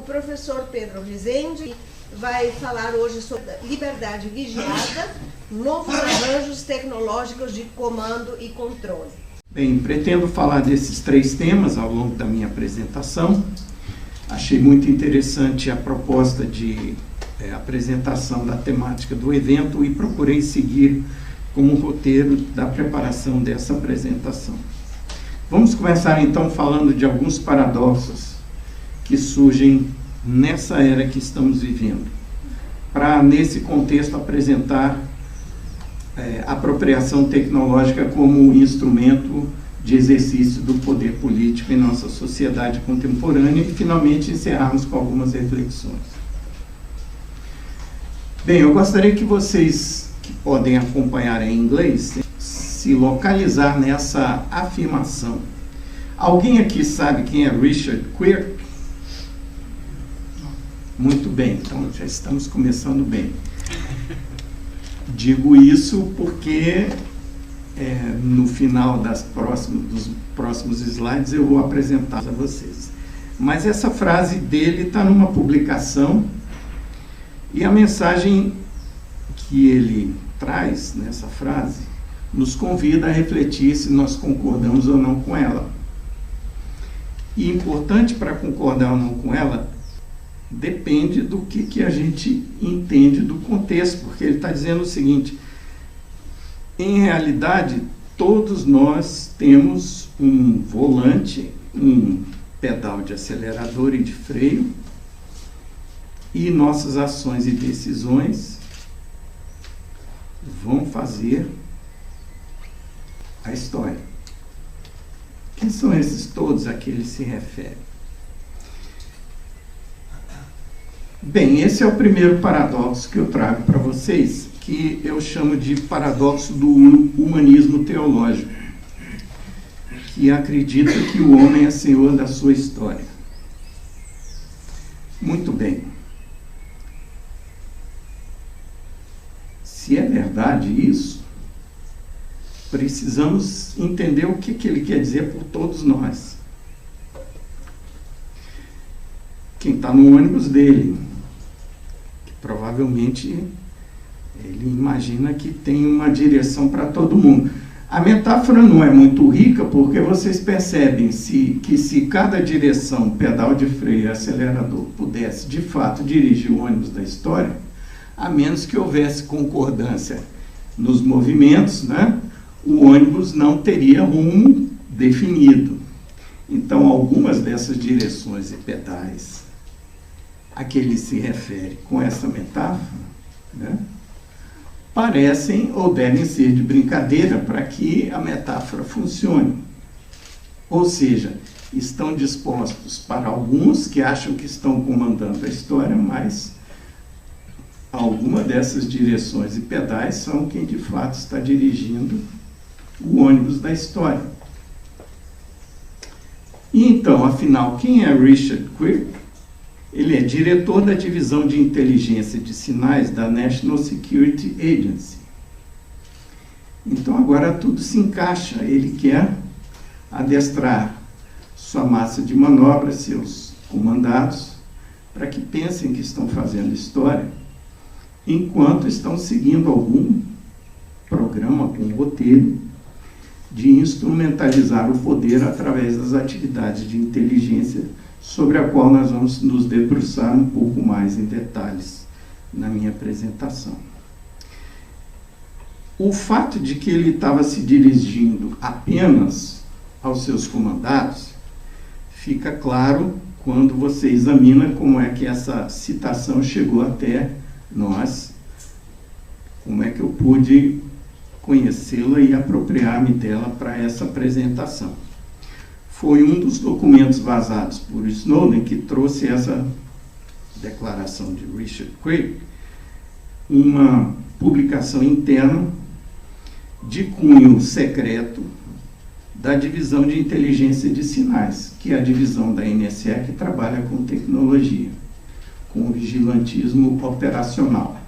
professor Pedro Rezende vai falar hoje sobre liberdade vigiada, novos arranjos tecnológicos de comando e controle. Bem, pretendo falar desses 3 temas ao longo da minha apresentação. Achei muito interessante a proposta de apresentação da temática do evento e procurei seguir como roteiro da preparação dessa apresentação. Vamos começar então falando de alguns paradoxos que surgem nessa era que estamos vivendo, para nesse contexto apresentar a apropriação tecnológica como instrumento de exercício do poder político em nossa sociedade contemporânea e finalmente encerrarmos com algumas reflexões. Bem, eu gostaria que vocês, que podem acompanhar em inglês, se localizar nessa afirmação. Alguém aqui sabe quem é Richard Quirk? Muito bem, então já estamos começando bem. Digo isso porque no final dos próximos slides eu vou apresentar a vocês. Mas essa frase dele está numa publicação e a mensagem que ele traz nessa frase nos convida a refletir se nós concordamos ou não com ela. E importante para concordar ou não com ela depende do que a gente entende do contexto, porque ele está dizendo o seguinte: em realidade, todos nós temos um volante, um pedal de acelerador e de freio, e nossas ações e decisões vão fazer a história. Quem são esses todos a que ele se refere? Bem, esse é o primeiro paradoxo que eu trago para vocês, que eu chamo de paradoxo do humanismo teológico, que acredita que o homem é senhor da sua história. Muito bem. Se é verdade isso, precisamos entender o que ele quer dizer por todos nós. Quem está no ônibus dele, que provavelmente ele imagina que tem uma direção para todo mundo. A metáfora não é muito rica porque vocês percebem que se cada direção, pedal de freio e acelerador, pudesse de fato dirigir o ônibus da história, a menos que houvesse concordância nos movimentos, né, o ônibus não teria rumo definido. Então, algumas dessas direções e pedais a que ele se refere com essa metáfora, né, parecem ou devem ser de brincadeira para que a metáfora funcione. Ou seja, estão dispostos para alguns que acham que estão comandando a história, mas alguma dessas direções e pedais são quem de fato está dirigindo o ônibus da história. E então, afinal, quem é Richard Quirk? Ele é diretor da divisão de inteligência de sinais da National Security Agency. Então agora tudo se encaixa. Ele quer adestrar sua massa de manobra, seus comandados, para que pensem que estão fazendo história, enquanto estão seguindo algum programa, algum roteiro de instrumentalizar o poder através das atividades de inteligência, sobre a qual nós vamos nos debruçar um pouco mais em detalhes na minha apresentação. O fato de que ele estava se dirigindo apenas aos seus comandados fica claro quando você examina como é que essa citação chegou até nós, como é que eu pude conhecê-la e apropriar-me dela para essa apresentação. Foi um dos documentos vazados por Snowden que trouxe essa declaração de Richard Quirk, uma publicação interna de cunho secreto da divisão de inteligência de sinais, que é a divisão da NSE que trabalha com tecnologia, com vigilantismo operacional.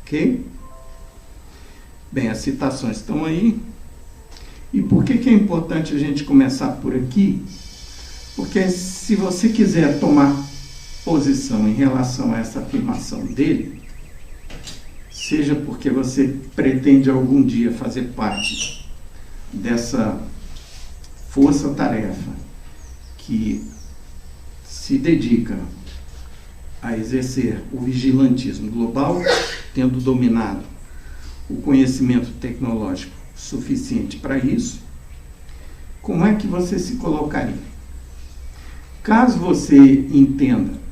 Ok? Bem, as citações estão aí. E por que é importante a gente começar por aqui? Porque se você quiser tomar posição em relação a essa afirmação dele, seja porque você pretende algum dia fazer parte dessa força-tarefa que se dedica a exercer o vigilantismo global, tendo dominado o conhecimento tecnológico suficiente para isso, como é que você se colocaria? Caso você entenda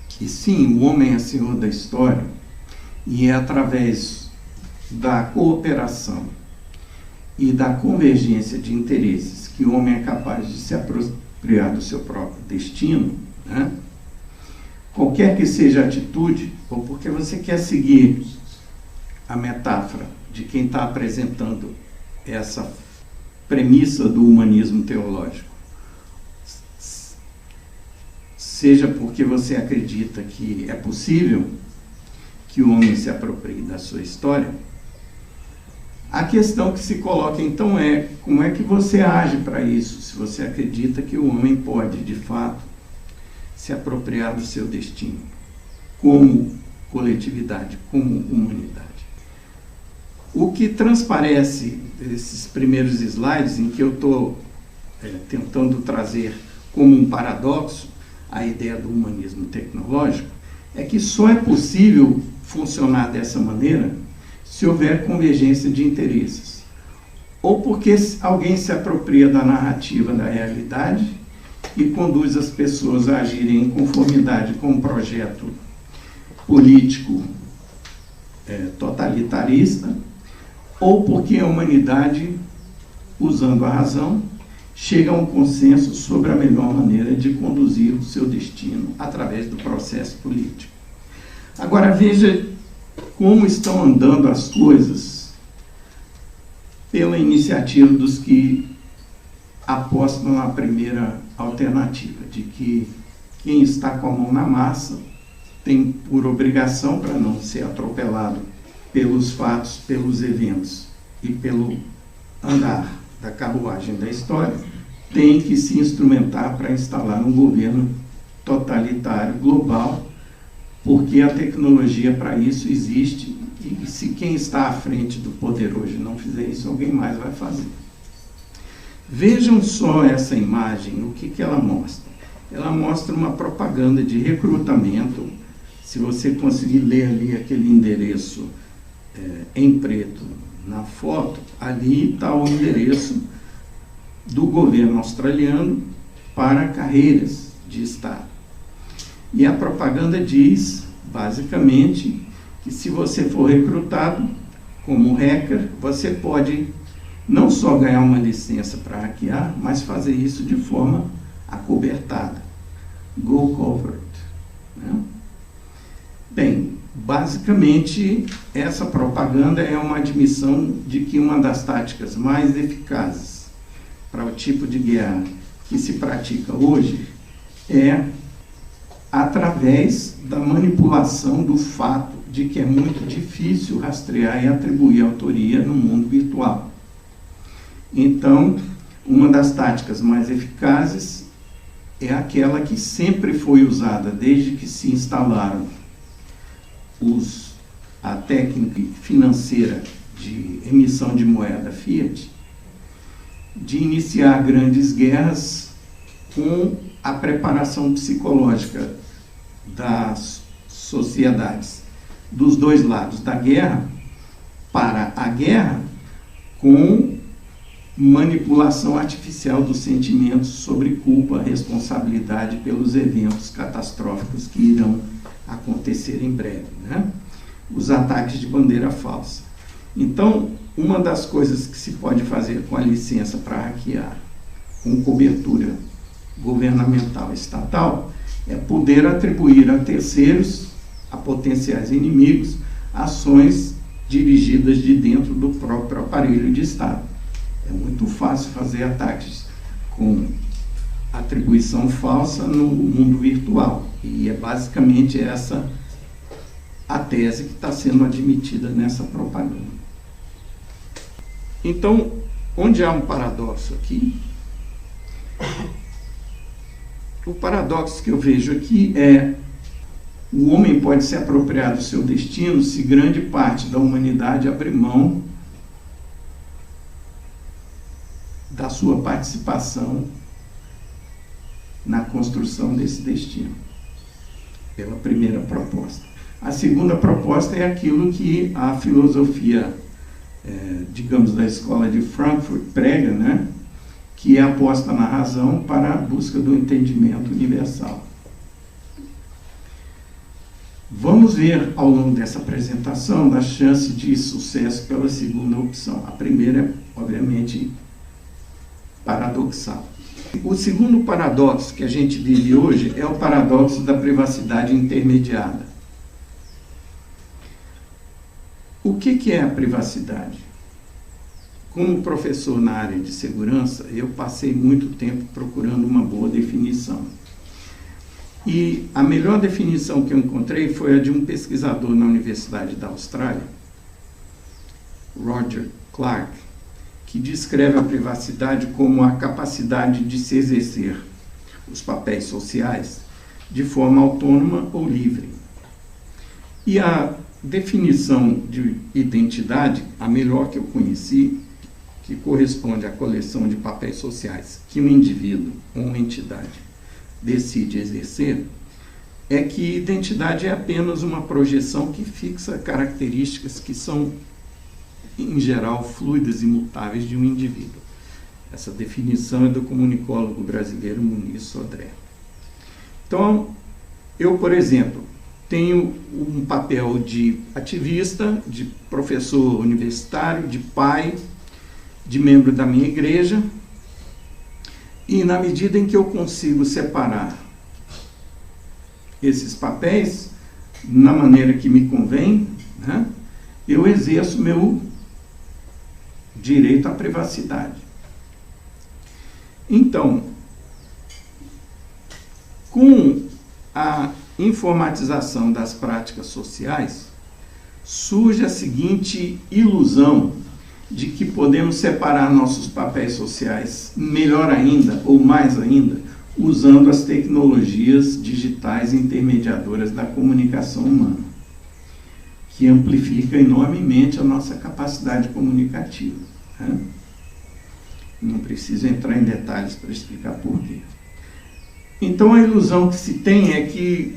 que sim, o homem é senhor da história e é através da cooperação e da convergência de interesses que o homem é capaz de se apropriar do seu próprio destino, né? Qualquer que seja a atitude, ou porque você quer seguir a metáfora de quem está apresentando essa premissa do humanismo teológico, seja porque você acredita que é possível que o homem se aproprie da sua história, a questão que se coloca então é como é que você age para isso, se você acredita que o homem pode, de fato, se apropriar do seu destino como coletividade, como humanidade. O que transparece esses primeiros slides, em que eu estou tentando trazer como um paradoxo a ideia do humanismo tecnológico, é que só é possível funcionar dessa maneira se houver convergência de interesses. Ou porque alguém se apropria da narrativa da realidade e conduz as pessoas a agirem em conformidade com um projeto político totalitarista, ou porque a humanidade, usando a razão, chega a um consenso sobre a melhor maneira de conduzir o seu destino através do processo político. Agora veja como estão andando as coisas pela iniciativa dos que apostam na primeira alternativa, de que quem está com a mão na massa tem por obrigação, para não ser atropelado pelos fatos, pelos eventos e pelo andar da carruagem da história, tem que se instrumentar para instalar um governo totalitário global, porque a tecnologia para isso existe, e se quem está à frente do poder hoje não fizer isso, alguém mais vai fazer. Vejam só essa imagem, o que ela mostra? Ela mostra uma propaganda de recrutamento. Se você conseguir ler ali aquele endereço em preto na foto, ali está o endereço do governo australiano para carreiras de Estado. E a propaganda diz, basicamente, que se você for recrutado como hacker, você pode não só ganhar uma licença para hackear, mas fazer isso de forma acobertada. Go covert. Né? Bem, basicamente, essa propaganda é uma admissão de que uma das táticas mais eficazes para o tipo de guerra que se pratica hoje é através da manipulação do fato de que é muito difícil rastrear e atribuir autoria no mundo virtual. Então, uma das táticas mais eficazes é aquela que sempre foi usada desde que se instalaram a técnica financeira de emissão de moeda fiat, de iniciar grandes guerras com a preparação psicológica das sociedades dos dois lados da guerra para a guerra, com manipulação artificial dos sentimentos sobre culpa, responsabilidade pelos eventos catastróficos que irão acontecer em breve, né? Os ataques de bandeira falsa. Então, uma das coisas que se pode fazer com a licença para hackear, com cobertura governamental estatal, é poder atribuir a terceiros, a potenciais inimigos, ações dirigidas de dentro do próprio aparelho de Estado. É muito fácil fazer ataques com atribuição falsa no mundo virtual. E é basicamente essa a tese que está sendo admitida nessa propaganda. Então, onde há um paradoxo aqui, o paradoxo que eu vejo aqui é: o homem pode se apropriar do seu destino se grande parte da humanidade abrir mão da sua participação na construção desse destino. Pela primeira proposta. A segunda proposta é aquilo que a filosofia, digamos, da escola de Frankfurt prega, né? Que é a aposta na razão para a busca do entendimento universal. Vamos ver ao longo dessa apresentação das chances de sucesso pela segunda opção. A primeira é, obviamente, paradoxal. O segundo paradoxo que a gente vive hoje é o paradoxo da privacidade intermediada. O que é a privacidade? Como professor na área de segurança, eu passei muito tempo procurando uma boa definição. E a melhor definição que eu encontrei foi a de um pesquisador na Universidade da Austrália, Roger Clark, que descreve a privacidade como a capacidade de se exercer os papéis sociais de forma autônoma ou livre. E a definição de identidade, a melhor que eu conheci, que corresponde à coleção de papéis sociais que um indivíduo ou uma entidade decide exercer, é que identidade é apenas uma projeção que fixa características que são, em geral, fluidas e mutáveis de um indivíduo. Essa definição é do comunicólogo brasileiro Muniz Sodré. Então, eu, por exemplo, tenho um papel de ativista, de professor universitário, de pai, de membro da minha igreja, e na medida em que eu consigo separar esses papéis, na maneira que me convém, né, eu exerço meu direito à privacidade. Então, com a informatização das práticas sociais, surge a seguinte ilusão de que podemos separar nossos papéis sociais, melhor ainda, ou mais ainda, usando as tecnologias digitais intermediadoras da comunicação humana, que amplifica enormemente a nossa capacidade comunicativa. Né? Não preciso entrar em detalhes para explicar por quê. Então, a ilusão que se tem é que,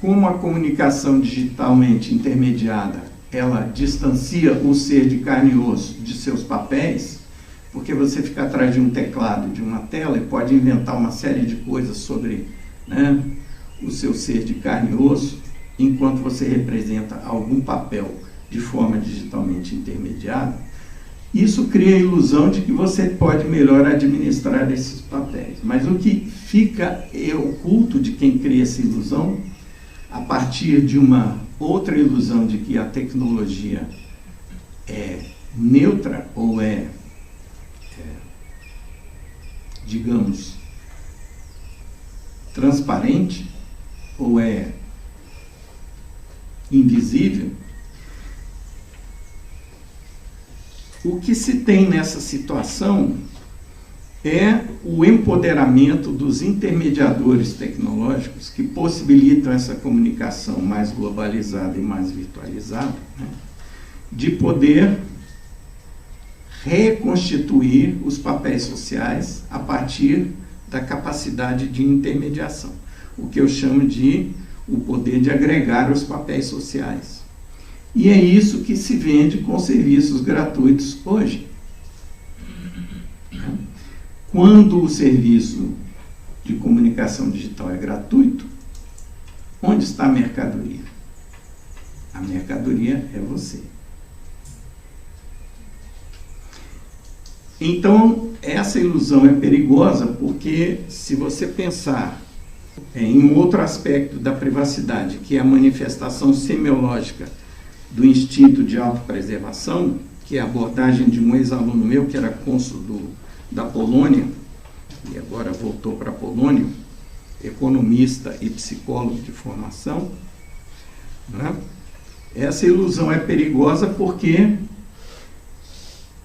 como a comunicação digitalmente intermediada ela distancia o ser de carne e osso de seus papéis, porque você fica atrás de um teclado, de uma tela, e pode inventar uma série de coisas sobre, né, o seu ser de carne e osso, enquanto você representa algum papel de forma digitalmente intermediada. Isso cria a ilusão de que você pode melhor administrar esses papéis. Mas o que fica oculto de quem cria essa ilusão, a partir de uma outra ilusão de que a tecnologia é neutra ou digamos, transparente ou é invisível, o que se tem nessa situação é o empoderamento dos intermediadores tecnológicos que possibilitam essa comunicação mais globalizada e mais virtualizada, né, de poder reconstituir os papéis sociais a partir da capacidade de intermediação, o que eu chamo de o poder de agregar os papéis sociais. E é isso que se vende com serviços gratuitos hoje. Quando o serviço de comunicação digital é gratuito, onde está a mercadoria? A mercadoria é você. Então, essa ilusão é perigosa porque, se você pensar em um outro aspecto da privacidade, que é a manifestação semiológica do instinto de autopreservação, que é a abordagem de um ex-aluno meu, que era cônsul da Polônia, e agora voltou para a Polônia, economista e psicólogo de formação, né? Essa ilusão é perigosa porque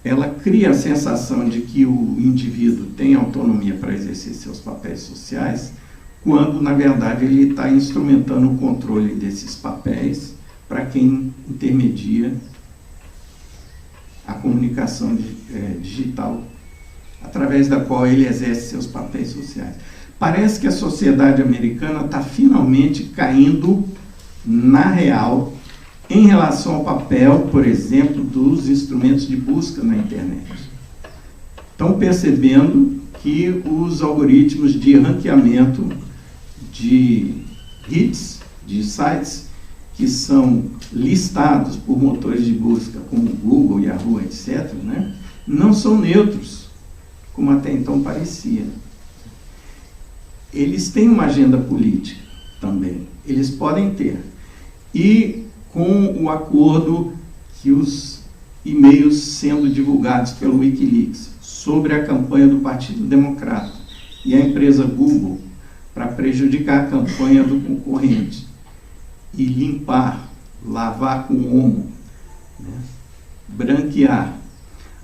ela cria a sensação de que o indivíduo tem autonomia para exercer seus papéis sociais, quando, na verdade, ele está instrumentando o controle desses papéis para quem intermedia a comunicação digital, através da qual ele exerce seus papéis sociais. Parece que a sociedade americana está finalmente caindo na real em relação ao papel, por exemplo, dos instrumentos de busca na internet. Estão percebendo que os algoritmos de ranqueamento de hits, de sites, que são listados por motores de busca como Google, Yahoo, etc., né, não são neutros, como até então parecia. Eles têm uma agenda política também, eles podem ter. E com o acordo que os e-mails sendo divulgados pelo Wikileaks sobre a campanha do Partido Democrata e a empresa Google para prejudicar a campanha do concorrente e limpar, lavar com omo, né, branquear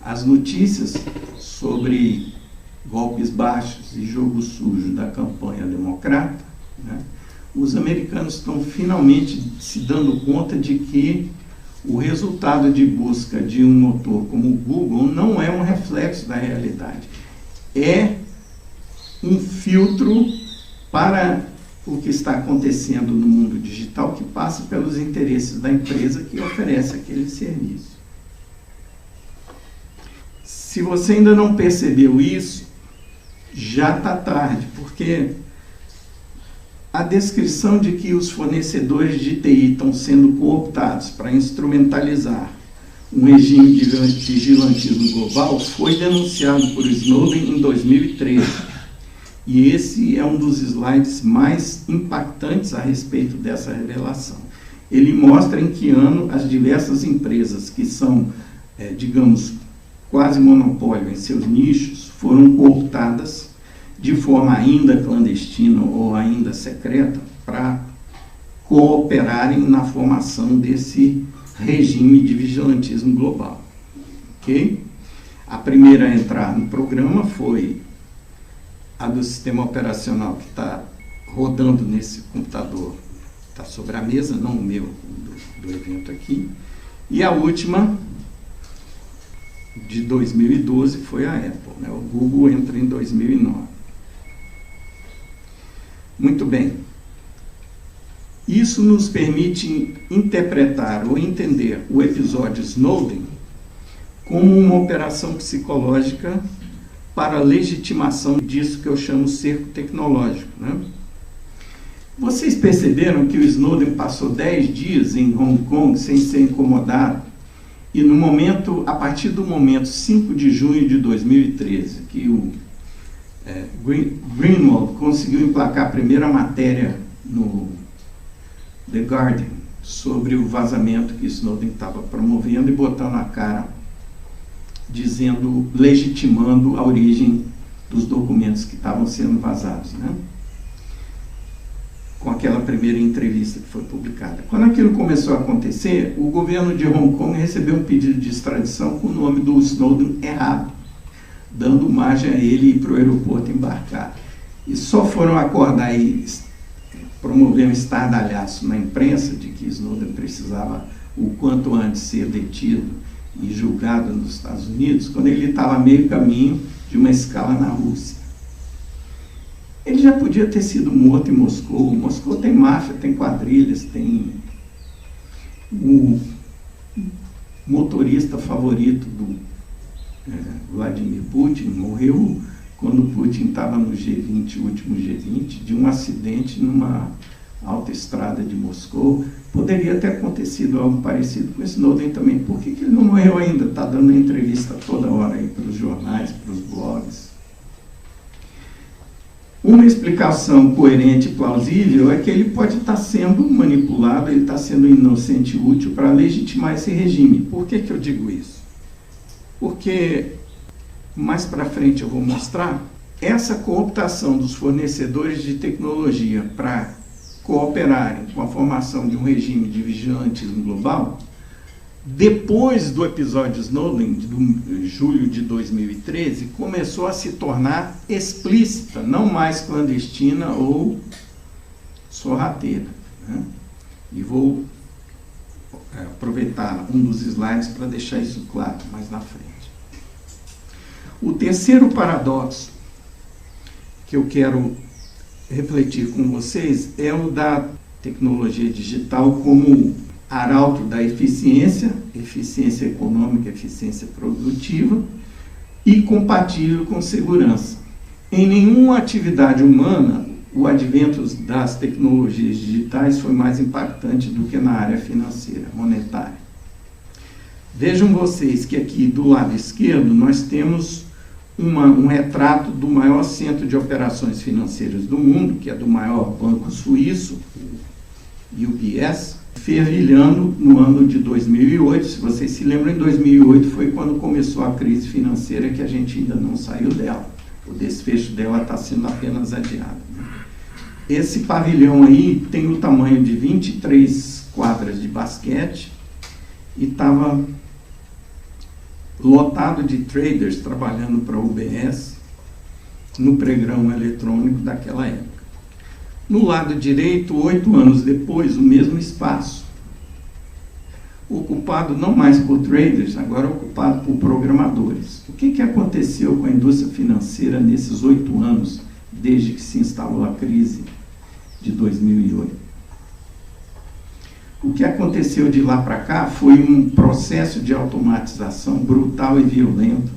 as notícias sobre golpes baixos e jogo sujo da campanha democrata, né, os americanos estão finalmente se dando conta de que o resultado de busca de um motor como o Google não é um reflexo da realidade. É um filtro para o que está acontecendo no mundo digital, que passa pelos interesses da empresa que oferece aquele serviço. Se você ainda não percebeu isso, já está tarde, porque a descrição de que os fornecedores de TI estão sendo cooptados para instrumentalizar um regime de vigilantismo global foi denunciado por Snowden em 2013. E esse é um dos slides mais impactantes a respeito dessa revelação. Ele mostra em que ano as diversas empresas que são, digamos, quase monopólio em seus nichos, foram cooptadas de forma ainda clandestina ou ainda secreta para cooperarem na formação desse regime de vigilantismo global. Okay? A primeira a entrar no programa foi a do sistema operacional que está rodando nesse computador, está sobre a mesa, não o meu, do evento aqui. E a última, de 2012, foi a Apple, né? O Google entra em 2009. Muito bem. Isso nos permite interpretar ou entender o episódio Snowden como uma operação psicológica para a legitimação disso que eu chamo cerco tecnológico, né? Vocês perceberam que o Snowden passou 10 dias em Hong Kong sem ser incomodado? E no momento, a partir do momento 5 de junho de 2013, que o Greenwald conseguiu emplacar a primeira matéria no The Guardian sobre o vazamento que Snowden estava promovendo e botando a cara, dizendo, legitimando a origem dos documentos que estavam sendo vazados, né? Com aquela primeira entrevista que foi publicada. Quando aquilo começou a acontecer, o governo de Hong Kong recebeu um pedido de extradição com o nome do Snowden errado, dando margem a ele ir para o aeroporto embarcar. E só foram acordar e promover um estardalhaço na imprensa de que Snowden precisava o quanto antes ser detido e julgado nos Estados Unidos, quando ele estava a meio caminho de uma escala na Rússia. Ele já podia ter sido morto em Moscou. Moscou tem máfia, tem quadrilhas, tem o motorista favorito do Vladimir Putin, morreu quando Putin estava no G20, o último G20, de um acidente numa autoestrada de Moscou. Poderia ter acontecido algo parecido com Snowden também. Por que ele não morreu ainda? Está dando entrevista toda hora aí para os jornais, para os blogs. Uma explicação coerente e plausível é que ele pode estar sendo manipulado, ele está sendo inocente e útil para legitimar esse regime. Por que eu digo isso? Porque mais para frente eu vou mostrar essa cooptação dos fornecedores de tecnologia para cooperarem com a formação de um regime de vigilantismo global Depois do episódio Snowden, de julho de 2013, começou a se tornar explícita, não mais clandestina ou sorrateira, né? E vou aproveitar um dos slides para deixar isso claro mais na frente. O terceiro paradoxo que eu quero refletir com vocês é o da tecnologia digital como arauto da eficiência econômica, eficiência produtiva e compatível com segurança. Em nenhuma atividade humana, o advento das tecnologias digitais foi mais impactante do que na área financeira, monetária. Vejam vocês que aqui do lado esquerdo nós temos um retrato do maior centro de operações financeiras do mundo, que é do maior banco suíço, o UBS, fervilhando no ano de 2008. Se vocês se lembram, em 2008 foi quando começou a crise financeira, que a gente ainda não saiu dela. O desfecho dela está sendo apenas adiado. Esse pavilhão aí tem o tamanho de 23 quadras de basquete e estava lotado de traders trabalhando para a UBS no pregão eletrônico daquela época. No lado direito, 8 anos depois, o mesmo espaço, ocupado não mais por traders, agora ocupado por programadores. O que aconteceu com a indústria financeira nesses 8 anos, desde que se instalou a crise de 2008? O que aconteceu de lá para cá foi um processo de automatização brutal e violento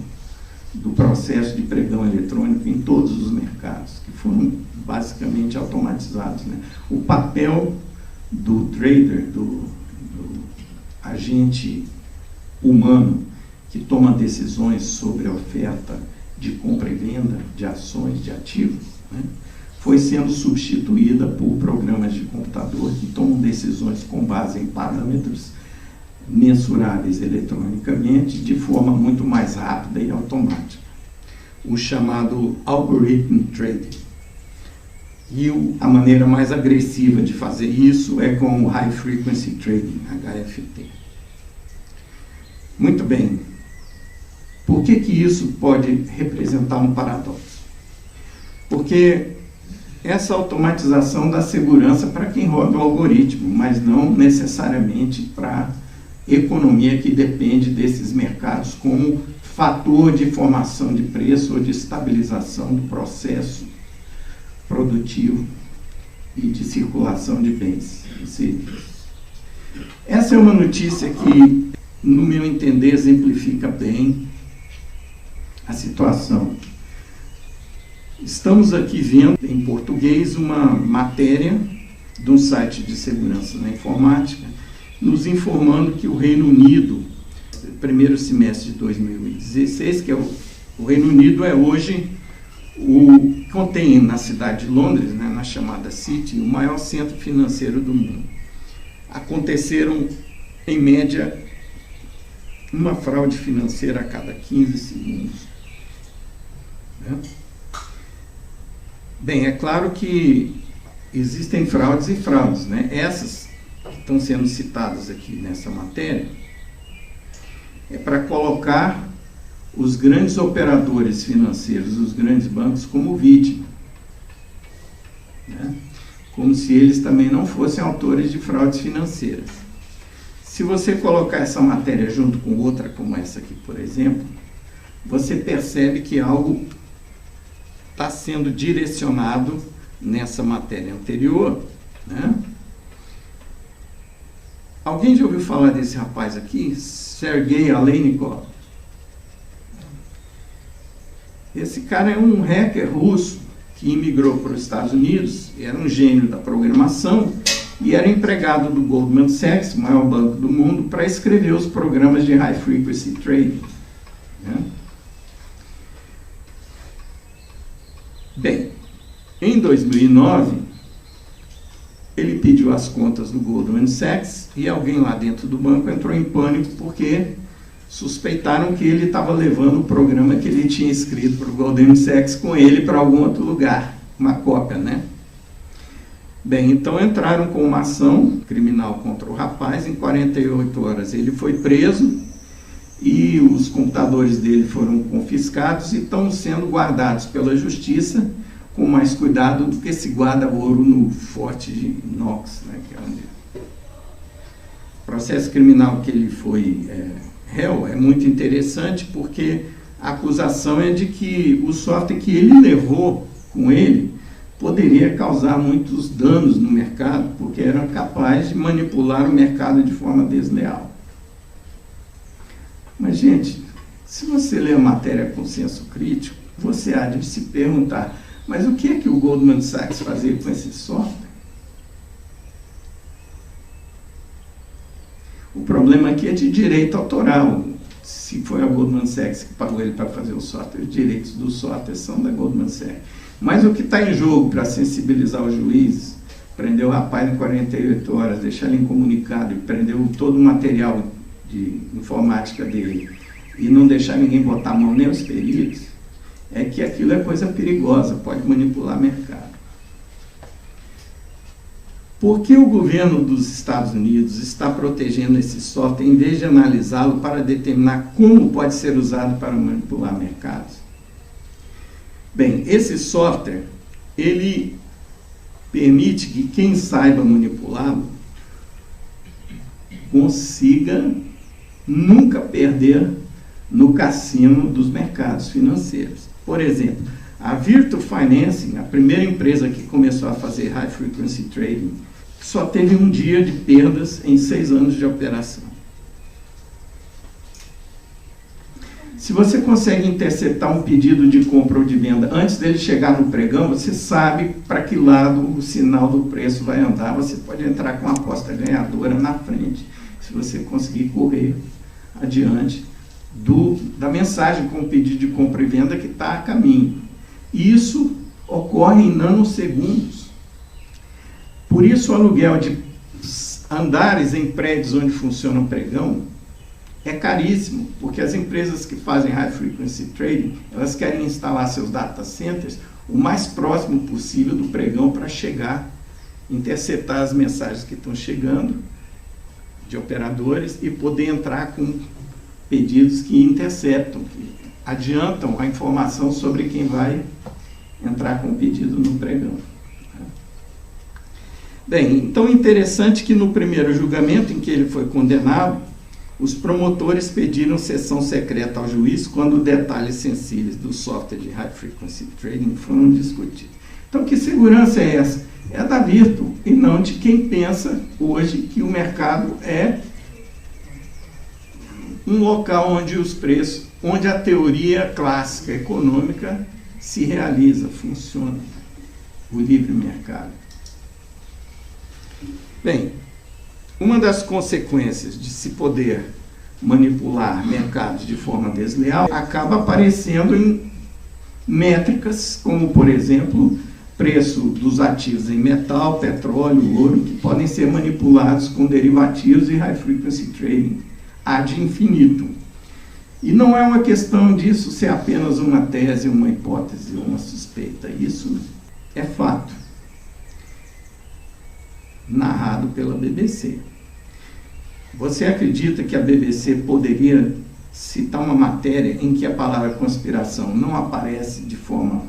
do processo de pregão eletrônico em todos os mercados, que foram basicamente automatizados, né? O papel do trader, do agente humano que toma decisões sobre a oferta de compra e venda de ações, de ativos, né, foi sendo substituída por programas de computador que tomam decisões com base em parâmetros mensuráveis eletronicamente de forma muito mais rápida e automática. O chamado algorithm trading. E a maneira mais agressiva de fazer isso é com o High Frequency Trading, HFT. Muito bem. Por que isso pode representar um paradoxo? Porque essa automatização dá segurança para quem roda o algoritmo, mas não necessariamente para a economia que depende desses mercados como fator de formação de preço ou de estabilização do processo produtivo e de circulação de bens e serviços. Essa é uma notícia que, no meu entender, exemplifica bem a situação. Estamos aqui vendo em português uma matéria de um site de segurança na informática, nos informando que o Reino Unido, primeiro semestre de 2016, que é o Reino Unido é hoje contém na cidade de Londres, né, na chamada City, o maior centro financeiro do mundo. Aconteceram, em média, uma fraude financeira a cada 15 segundos. Né? Bem, é claro que existem fraudes e fraudes, né? Essas que estão sendo citadas aqui nessa matéria é para colocar os grandes operadores financeiros, os grandes bancos, como vítima, né? Como se eles também não fossem autores de fraudes financeiras. Se você colocar essa matéria junto com outra como essa aqui, por exemplo, você percebe que algo está sendo direcionado nessa matéria anterior, né? Alguém já ouviu falar desse rapaz aqui? Sergei Aleynikov. Esse cara é um hacker russo que imigrou para os Estados Unidos, era um gênio da programação e era empregado do Goldman Sachs, o maior banco do mundo, para escrever os programas de High Frequency Trading. Né? Bem, em 2009, ele pediu as contas do Goldman Sachs e alguém lá dentro do banco entrou em pânico porque suspeitaram que ele estava levando o programa que ele tinha escrito para o Goldman Sachs com ele para algum outro lugar, uma cópia, né? Bem, então entraram com uma ação criminal contra o rapaz. Em 48 horas ele foi preso e os computadores dele foram confiscados e estão sendo guardados pela justiça com mais cuidado do que se guarda ouro no forte de Knox, né, que é onde o processo criminal que ele foi réu é muito interessante, porque a acusação é de que o software que ele levou com ele poderia causar muitos danos no mercado, porque era capaz de manipular o mercado de forma desleal. Mas, gente, se você lê a matéria com senso crítico, você há de se perguntar, mas o que é que o Goldman Sachs fazia com esse software? O problema aqui é de direito autoral. Se foi a Goldman Sachs que pagou ele para fazer o software, os direitos do software são da Goldman Sachs. Mas o que está em jogo para sensibilizar os juízes, prender o rapaz em 48 horas, deixar ele incomunicado e prender todo o material de informática dele e não deixar ninguém botar a mão, nem os peritos, é que aquilo é coisa perigosa, pode manipular mercado. Por que o governo dos Estados Unidos está protegendo esse software em vez de analisá-lo para determinar como pode ser usado para manipular mercados? Bem, esse software, ele permite que quem saiba manipulá-lo consiga nunca perder no cassino dos mercados financeiros. Por exemplo, a Virtu Financing, a primeira empresa que começou a fazer High Frequency Trading, só teve um dia de perdas em 6 anos de operação. Se você consegue interceptar um pedido de compra ou de venda antes dele chegar no pregão, você sabe para que lado o sinal do preço vai andar. Você pode entrar com uma aposta ganhadora na frente, se você conseguir correr adiante da mensagem com o pedido de compra e venda que está a caminho. Isso ocorre em nanosegundos. Por isso, o aluguel de andares em prédios onde funciona o pregão é caríssimo, porque as empresas que fazem High Frequency Trading, elas querem instalar seus data centers o mais próximo possível do pregão para chegar, interceptar as mensagens que estão chegando de operadores e poder entrar com pedidos que interceptam, que adiantam a informação sobre quem vai entrar com o pedido no pregão. Bem, então é interessante que no primeiro julgamento em que ele foi condenado, os promotores pediram sessão secreta ao juiz quando detalhes sensíveis do software de High Frequency Trading foram discutidos. Então, que segurança é essa? É da Virtu e não de quem pensa hoje que o mercado é um local onde os preços, onde a teoria clássica econômica se realiza, funciona, o livre mercado. Bem, uma das consequências de se poder manipular mercados de forma desleal acaba aparecendo em métricas como, por exemplo, preço dos ativos em metal, petróleo, ouro, que podem ser manipulados com derivativos e high frequency trading ad infinito. E não é uma questão disso ser apenas uma tese, uma hipótese, uma suspeita. Isso é fato, narrado pela BBC. Você acredita que a BBC poderia citar uma matéria em que a palavra conspiração não aparece de forma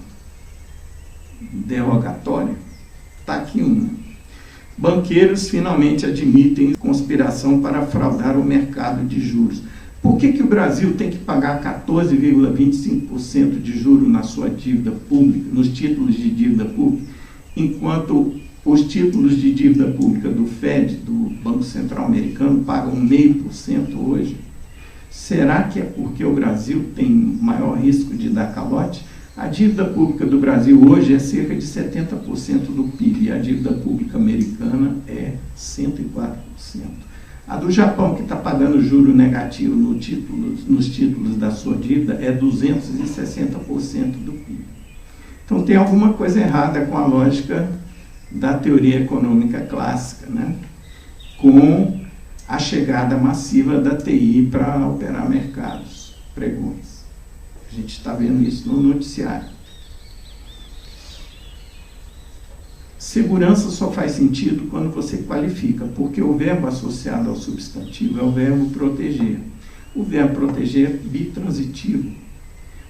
derogatória? Está aqui uma. Banqueiros finalmente admitem conspiração para fraudar o mercado de juros. Por que o Brasil tem que pagar 14,25% de juros na sua dívida pública, nos títulos de dívida pública, enquanto os títulos de dívida pública do FED, do Banco Central Americano, pagam 0,5% hoje? Será que é porque o Brasil tem maior risco de dar calote? A dívida pública do Brasil hoje é cerca de 70% do PIB, e a dívida pública americana é 104%. A do Japão, que está pagando juro negativo nos títulos da sua dívida, é 260% do PIB. Então tem alguma coisa errada com a lógica da teoria econômica clássica, né? Com a chegada massiva da TI para operar mercados, pregões. A gente está vendo isso no noticiário. Segurança só faz sentido quando você qualifica, porque o verbo associado ao substantivo é o verbo proteger. O verbo proteger é bitransitivo.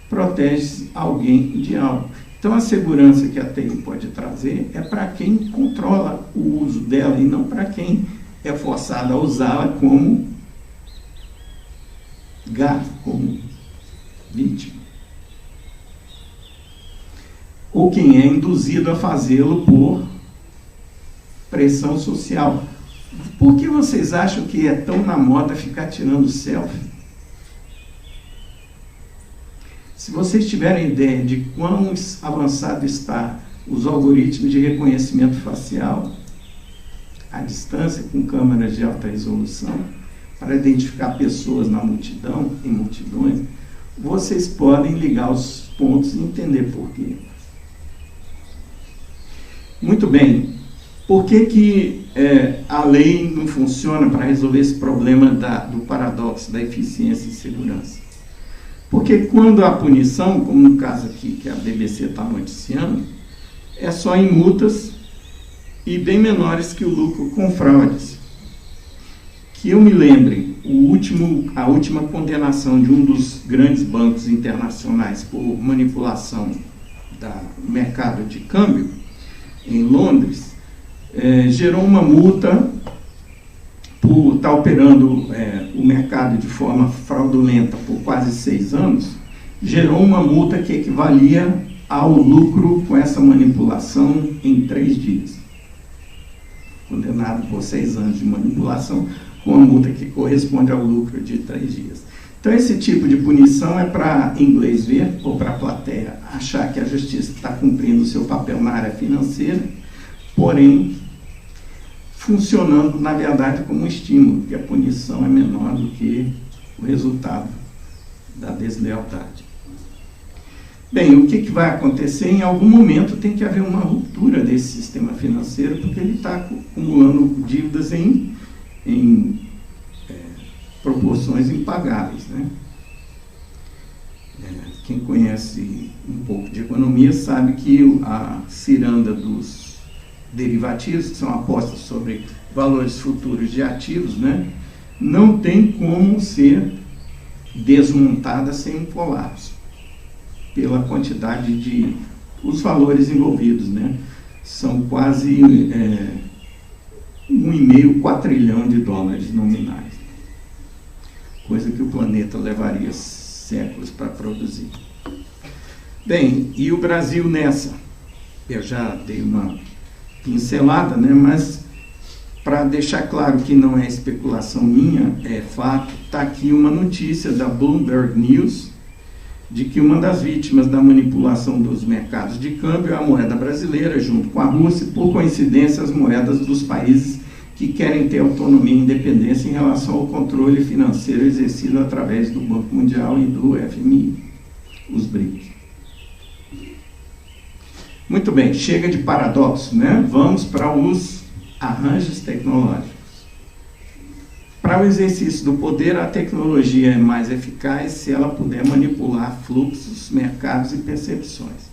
Protege alguém de algo. Então, a segurança que a TI pode trazer é para quem controla o uso dela e não para quem é forçado a usá-la como gato, como vítima. Ou quem é induzido a fazê-lo por pressão social. Por que vocês acham que é tão na moda ficar tirando selfie? Se vocês tiverem ideia de quão avançado está os algoritmos de reconhecimento facial à distância com câmeras de alta resolução para identificar pessoas na multidão, em multidões, vocês podem ligar os pontos e entender por quê. Muito bem. Por que a lei não funciona para resolver esse problema do paradoxo da eficiência e segurança? Porque quando há punição, como no caso aqui que a BBC está noticiando, é só em multas e bem menores que o lucro com fraudes. Que eu me lembre, a última condenação de um dos grandes bancos internacionais por manipulação do mercado de câmbio, em Londres, gerou uma multa por estar operando o mercado de forma fraudulenta por quase 6 anos, gerou uma multa que equivalia ao lucro com essa manipulação em 3 dias. Condenado por 6 anos de manipulação, com uma multa que corresponde ao lucro de 3 dias. Então, esse tipo de punição é para inglês ver, ou para a plateia achar que a justiça está cumprindo o seu papel na área financeira, porém, funcionando, na verdade, como um estímulo, porque a punição é menor do que o resultado da deslealdade. Bem, o que vai acontecer? Em algum momento tem que haver uma ruptura desse sistema financeiro, porque ele está acumulando dívidas em proporções impagáveis, né? Quem conhece um pouco de economia sabe que a ciranda dos derivativos, que são apostas sobre valores futuros de ativos, né, não tem como ser desmontada sem um colapso, pela quantidade de os valores envolvidos, né? São quase 1,5 quatrilhão de dólares nominais, coisa que o planeta levaria séculos para produzir. Bem, e o Brasil nessa? Eu já dei uma pincelada, né? Mas para deixar claro que não é especulação minha, é fato, está aqui uma notícia da Bloomberg News de que uma das vítimas da manipulação dos mercados de câmbio é a moeda brasileira, junto com a Rússia, e por coincidência as moedas dos países que querem ter autonomia e independência em relação ao controle financeiro exercido através do Banco Mundial e do FMI, os BRICS. Muito bem, chega de paradoxo, né? Vamos para os arranjos tecnológicos. Para o exercício do poder, a tecnologia é mais eficaz se ela puder manipular fluxos, mercados e percepções.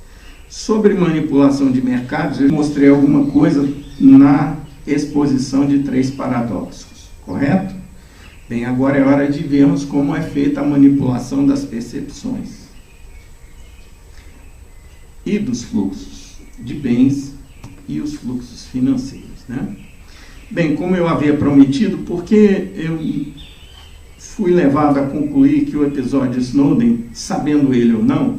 Sobre manipulação de mercados, eu mostrei alguma coisa na exposição de 3 paradoxos, correto? Bem, agora é hora de vermos como é feita a manipulação das percepções e dos fluxos de bens e os fluxos financeiros, né? Bem, como eu havia prometido, porque eu fui levado a concluir que o episódio Snowden, sabendo ele ou não,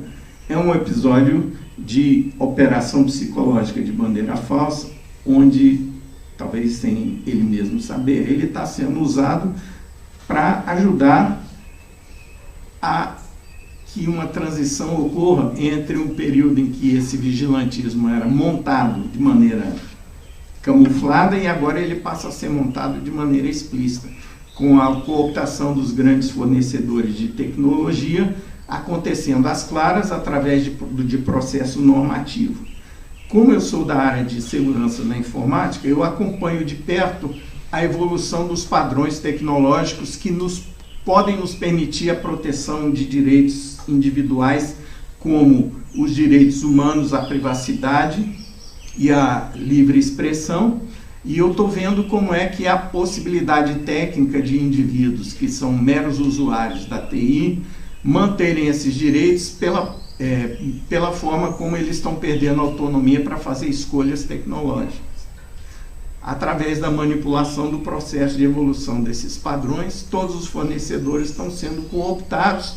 é um episódio de operação psicológica de bandeira falsa, onde, talvez sem ele mesmo saber, ele está sendo usado para ajudar a que uma transição ocorra entre um período em que esse vigilantismo era montado de maneira camuflada e agora ele passa a ser montado de maneira explícita, com a cooptação dos grandes fornecedores de tecnologia acontecendo às claras através de processo normativo. Como eu sou da área de segurança na informática, eu acompanho de perto a evolução dos padrões tecnológicos que podem nos permitir a proteção de direitos individuais, como os direitos humanos à privacidade e a livre expressão, e eu estou vendo como é que a possibilidade técnica de indivíduos que são meros usuários da TI manterem esses direitos pela forma como eles estão perdendo autonomia para fazer escolhas tecnológicas, através da manipulação do processo de evolução desses padrões. Todos os fornecedores estão sendo cooptados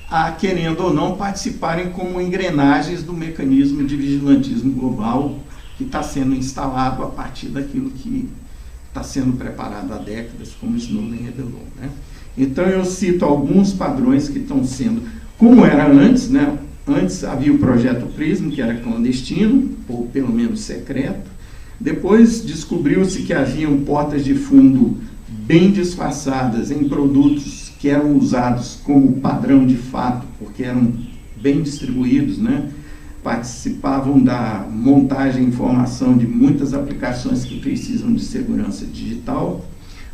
a, querendo ou não, participarem como engrenagens do mecanismo de vigilantismo global que está sendo instalado a partir daquilo que está sendo preparado há décadas, como Snowden revelou, né? Então eu cito alguns padrões que estão sendo, como era antes, né? Antes havia o projeto PRISM, que era clandestino, ou pelo menos secreto. Depois descobriu-se que haviam portas de fundo bem disfarçadas em produtos que eram usados como padrão de fato, porque eram bem distribuídos, né? Participavam da montagem e informação de muitas aplicações que precisam de segurança digital,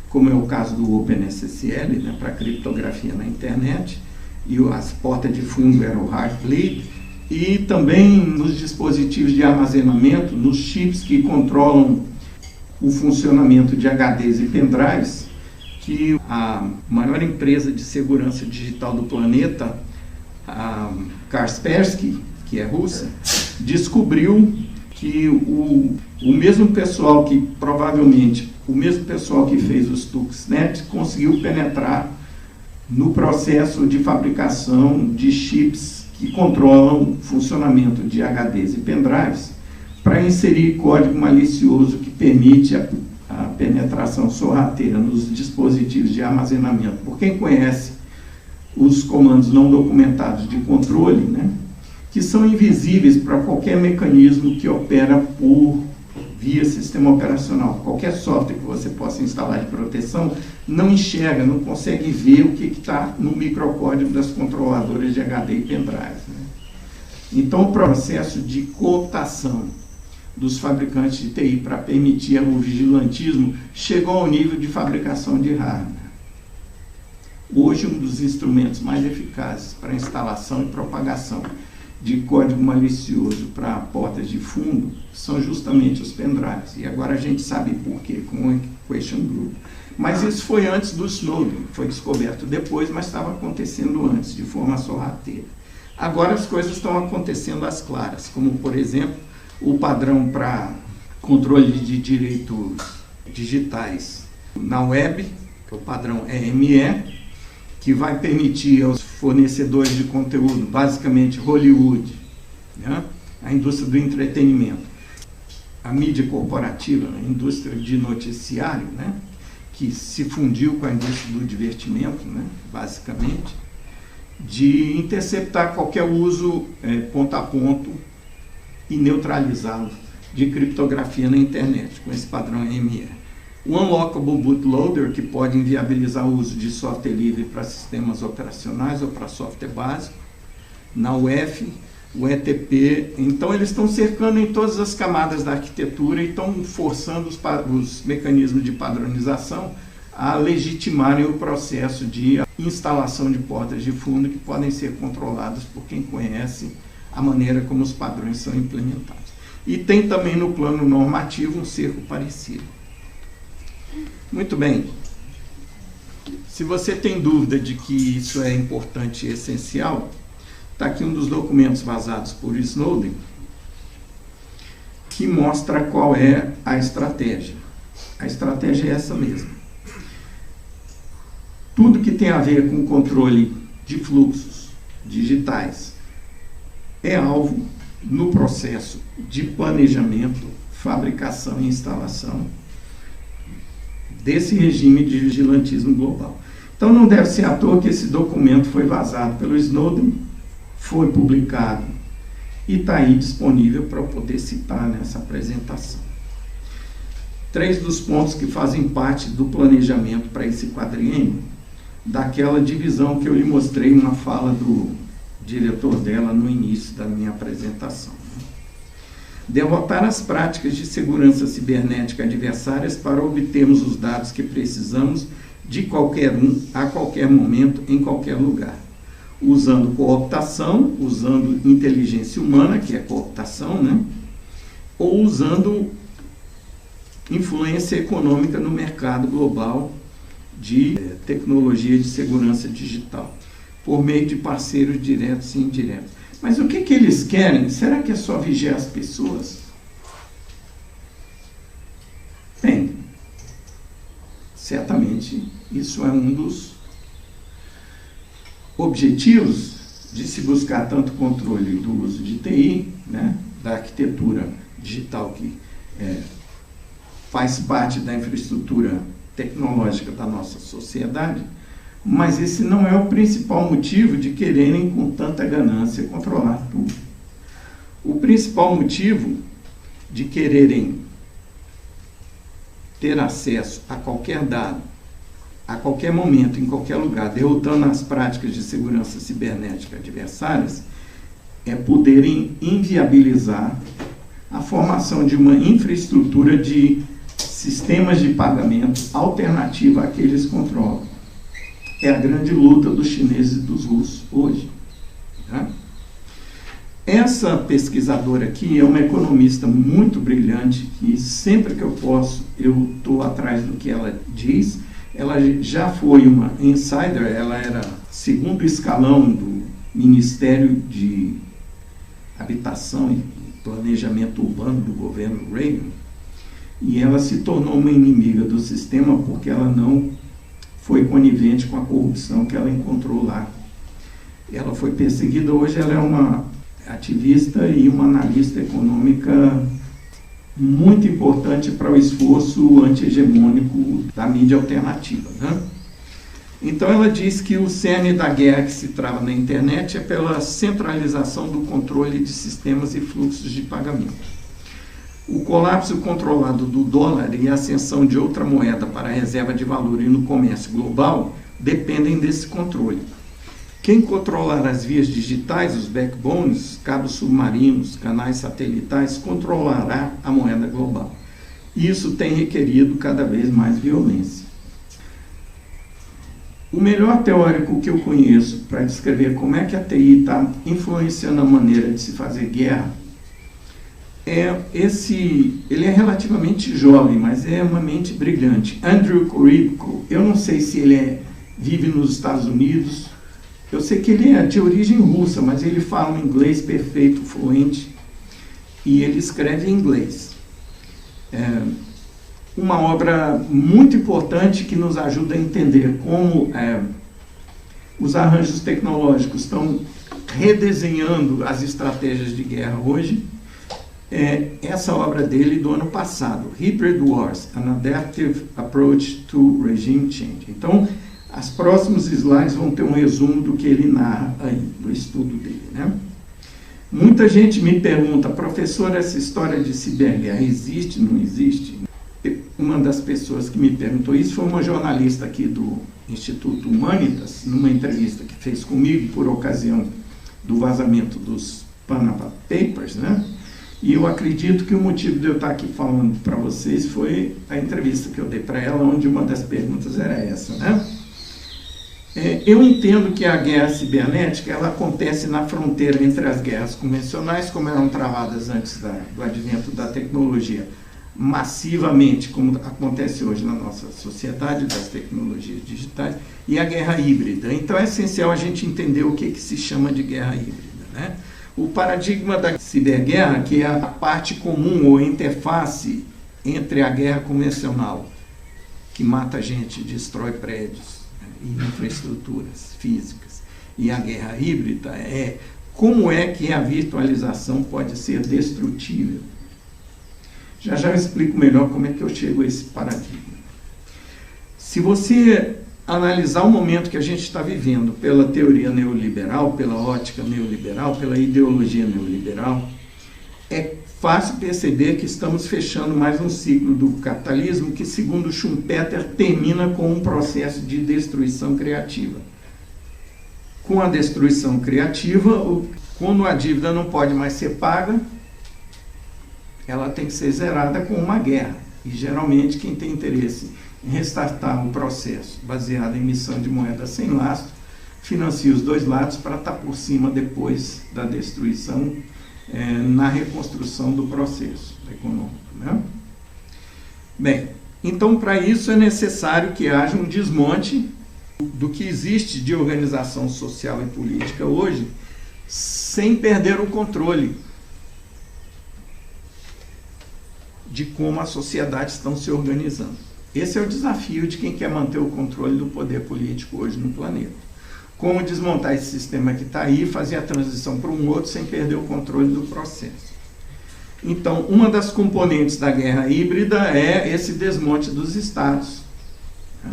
como é o caso do OpenSSL, né, para criptografia na internet, e as portas de fundo eram o Heartbleed, e também nos dispositivos de armazenamento, nos chips que controlam o funcionamento de HDs e pendrives, que a maior empresa de segurança digital do planeta, a Kaspersky, que é russa, descobriu que o mesmo pessoal que provavelmente, o mesmo pessoal que fez os Stuxnet conseguiu penetrar no processo de fabricação de chips que controlam o funcionamento de HDs e pendrives para inserir código malicioso que permite a penetração sorrateira nos dispositivos de armazenamento. Por quem conhece os comandos não documentados de controle, né, que são invisíveis para qualquer mecanismo que opera via sistema operacional. Qualquer software que você possa instalar de proteção não enxerga, não consegue ver o que está no microcódigo das controladoras de HD e pendrives, né? Então, o processo de cooptação dos fabricantes de TI para permitir o vigilantismo chegou ao nível de fabricação de hardware. Hoje, um dos instrumentos mais eficazes para instalação e propagação de código malicioso para portas de fundo são justamente os pendrives. E agora a gente sabe por quê, com o Equation Group. Mas isso foi antes do Snowden, foi descoberto depois, mas estava acontecendo antes, de forma sorrateira. Agora as coisas estão acontecendo às claras, como, por exemplo, o padrão para controle de direitos digitais na web, que é o padrão EME, que vai permitir aos fornecedores de conteúdo, basicamente Hollywood, né, a indústria do entretenimento, a mídia corporativa, a indústria de noticiário, né, que se fundiu com a indústria do divertimento, né, basicamente, de interceptar qualquer uso ponto a ponto e neutralizá-lo de criptografia na internet, com esse padrão EME. O Unlockable Bootloader, que pode inviabilizar o uso de software livre para sistemas operacionais ou para software básico. Na UF, o ETP. Então, eles estão cercando em todas as camadas da arquitetura e estão forçando os mecanismos de padronização a legitimarem o processo de instalação de portas de fundo que podem ser controladas por quem conhece a maneira como os padrões são implementados. E tem também no plano normativo um cerco parecido. Muito bem. Se você tem dúvida de que isso é importante e essencial, está aqui um dos documentos vazados por Snowden, que mostra qual é a estratégia. A estratégia é essa mesma. Tudo que tem a ver com controle de fluxos digitais é alvo no processo de planejamento, fabricação e instalação desse regime de vigilantismo global. Então não deve ser à toa que esse documento foi vazado pelo Snowden, foi publicado e está aí disponível para eu poder citar nessa apresentação. 3 dos pontos que fazem parte do planejamento para esse quadriênio, daquela divisão que eu lhe mostrei uma fala do diretor dela no início da minha apresentação. Derrotar as práticas de segurança cibernética adversárias para obtermos os dados que precisamos de qualquer um, a qualquer momento, em qualquer lugar. Usando cooptação, usando inteligência humana, que é cooptação, né? ou usando influência econômica no mercado global de tecnologia de segurança digital, por meio de parceiros diretos e indiretos. Mas o que eles querem? Será que é só vigiar as pessoas? Bem, certamente isso é um dos objetivos de se buscar tanto controle do uso de TI, né, da arquitetura digital que faz parte da infraestrutura tecnológica da nossa sociedade, mas esse não é o principal motivo de quererem com tanta ganância controlar tudo. O principal motivo de quererem ter acesso a qualquer dado, a qualquer momento, em qualquer lugar, derrotando as práticas de segurança cibernética adversárias, é poderem inviabilizar a formação de uma infraestrutura de sistemas de pagamento alternativa àqueles que eles controlam. É a grande luta dos chineses e dos russos hoje. Né? Essa pesquisadora aqui é uma economista muito brilhante e sempre que eu posso, eu estou atrás do que ela diz. Ela já foi uma insider, ela era segundo escalão do Ministério de Habitação e Planejamento Urbano do governo Reagan, e ela se tornou uma inimiga do sistema porque ela não foi conivente com a corrupção que ela encontrou lá. Ela foi perseguida, hoje ela é uma ativista e uma analista econômica muito importante para o esforço anti-hegemônico da mídia alternativa. Né? Então ela diz que o cerne da guerra que se trava na internet é pela centralização do controle de sistemas e fluxos de pagamento. O colapso controlado do dólar e a ascensão de outra moeda para a reserva de valor e no comércio global dependem desse controle. Quem controlar as vias digitais, os backbones, cabos submarinos, canais satelitais, controlará a moeda global. Isso tem requerido cada vez mais violência. O melhor teórico que eu conheço para descrever como é que a TI está influenciando a maneira de se fazer guerra ele é relativamente jovem, mas é uma mente brilhante. Andrew Korybko, eu não sei se ele vive nos Estados Unidos, eu sei que ele é de origem russa, mas ele fala um inglês perfeito, fluente, e ele escreve em inglês. Uma obra muito importante que nos ajuda a entender como os arranjos tecnológicos estão redesenhando as estratégias de guerra hoje. Essa obra dele do ano passado, Hybrid Wars, An Adaptive Approach to Regime Change. Então, os próximos slides vão ter um resumo do que ele narra aí, do estudo dele. Né? Muita gente me pergunta, professor, essa história de ciberguerra existe, não existe? Uma das pessoas que me perguntou isso foi uma jornalista aqui do Instituto Humanitas, numa entrevista que fez comigo por ocasião do vazamento dos Panama Papers, né? E eu acredito que o motivo de eu estar aqui falando para vocês foi a entrevista que eu dei para ela, onde uma das perguntas era essa, né? Eu entendo que a guerra cibernética ela acontece na fronteira entre as guerras convencionais, como eram travadas antes do advento da tecnologia, massivamente, como acontece hoje na nossa sociedade, das tecnologias digitais, e a guerra híbrida. Então é essencial a gente entender o que se chama de guerra híbrida, né? O paradigma da ciberguerra, que é a parte comum ou interface entre a guerra convencional, que mata gente, destrói prédios, né, e infraestruturas físicas, e a guerra híbrida como é que a virtualização pode ser destrutível. Já eu explico melhor como é que eu chego a esse paradigma. Se você analisar o momento que a gente está vivendo pela teoria neoliberal, pela ótica neoliberal, pela ideologia neoliberal, é fácil perceber que estamos fechando mais um ciclo do capitalismo que, segundo Schumpeter, termina com um processo de destruição criativa. Com a destruição criativa, quando a dívida não pode mais ser paga, ela tem que ser zerada com uma guerra. E, geralmente, quem tem interesse em restartar um processo baseado em emissão de moeda sem lastro, financia os dois lados para estar por cima depois da destruição na reconstrução do processo econômico, né? Bem, então para isso é necessário que haja um desmonte do que existe de organização social e política hoje, sem perder o controle de como as sociedades estão se organizando. Esse é o desafio de quem quer manter o controle do poder político hoje no planeta. Como desmontar esse sistema que está aí e fazer a transição para um outro sem perder o controle do processo. Então, uma das componentes da guerra híbrida é esse desmonte dos estados, né?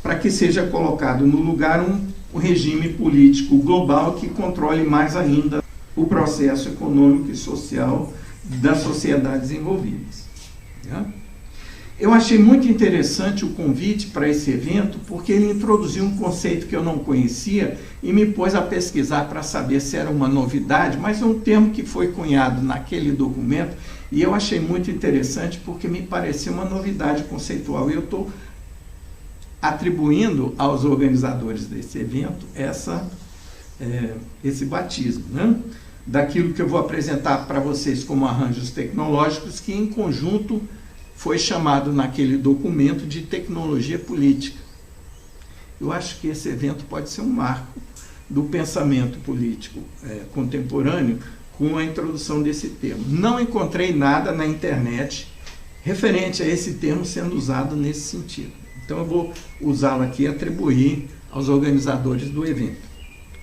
Para que seja colocado no lugar um regime político global que controle mais ainda o processo econômico e social das sociedades envolvidas, né? Eu achei muito interessante o convite para esse evento, porque ele introduziu um conceito que eu não conhecia e me pôs a pesquisar para saber se era uma novidade, mas é um termo que foi cunhado naquele documento e eu achei muito interessante porque me pareceu uma novidade conceitual e eu estou atribuindo aos organizadores desse evento esse batismo, né? Daquilo que eu vou apresentar para vocês como arranjos tecnológicos que em conjunto foi chamado naquele documento de tecnologia política. Eu acho que esse evento pode ser um marco do pensamento político contemporâneo com a introdução desse termo. Não encontrei nada na internet referente a esse termo sendo usado nesse sentido. Então eu vou usá-lo aqui e atribuir aos organizadores do evento.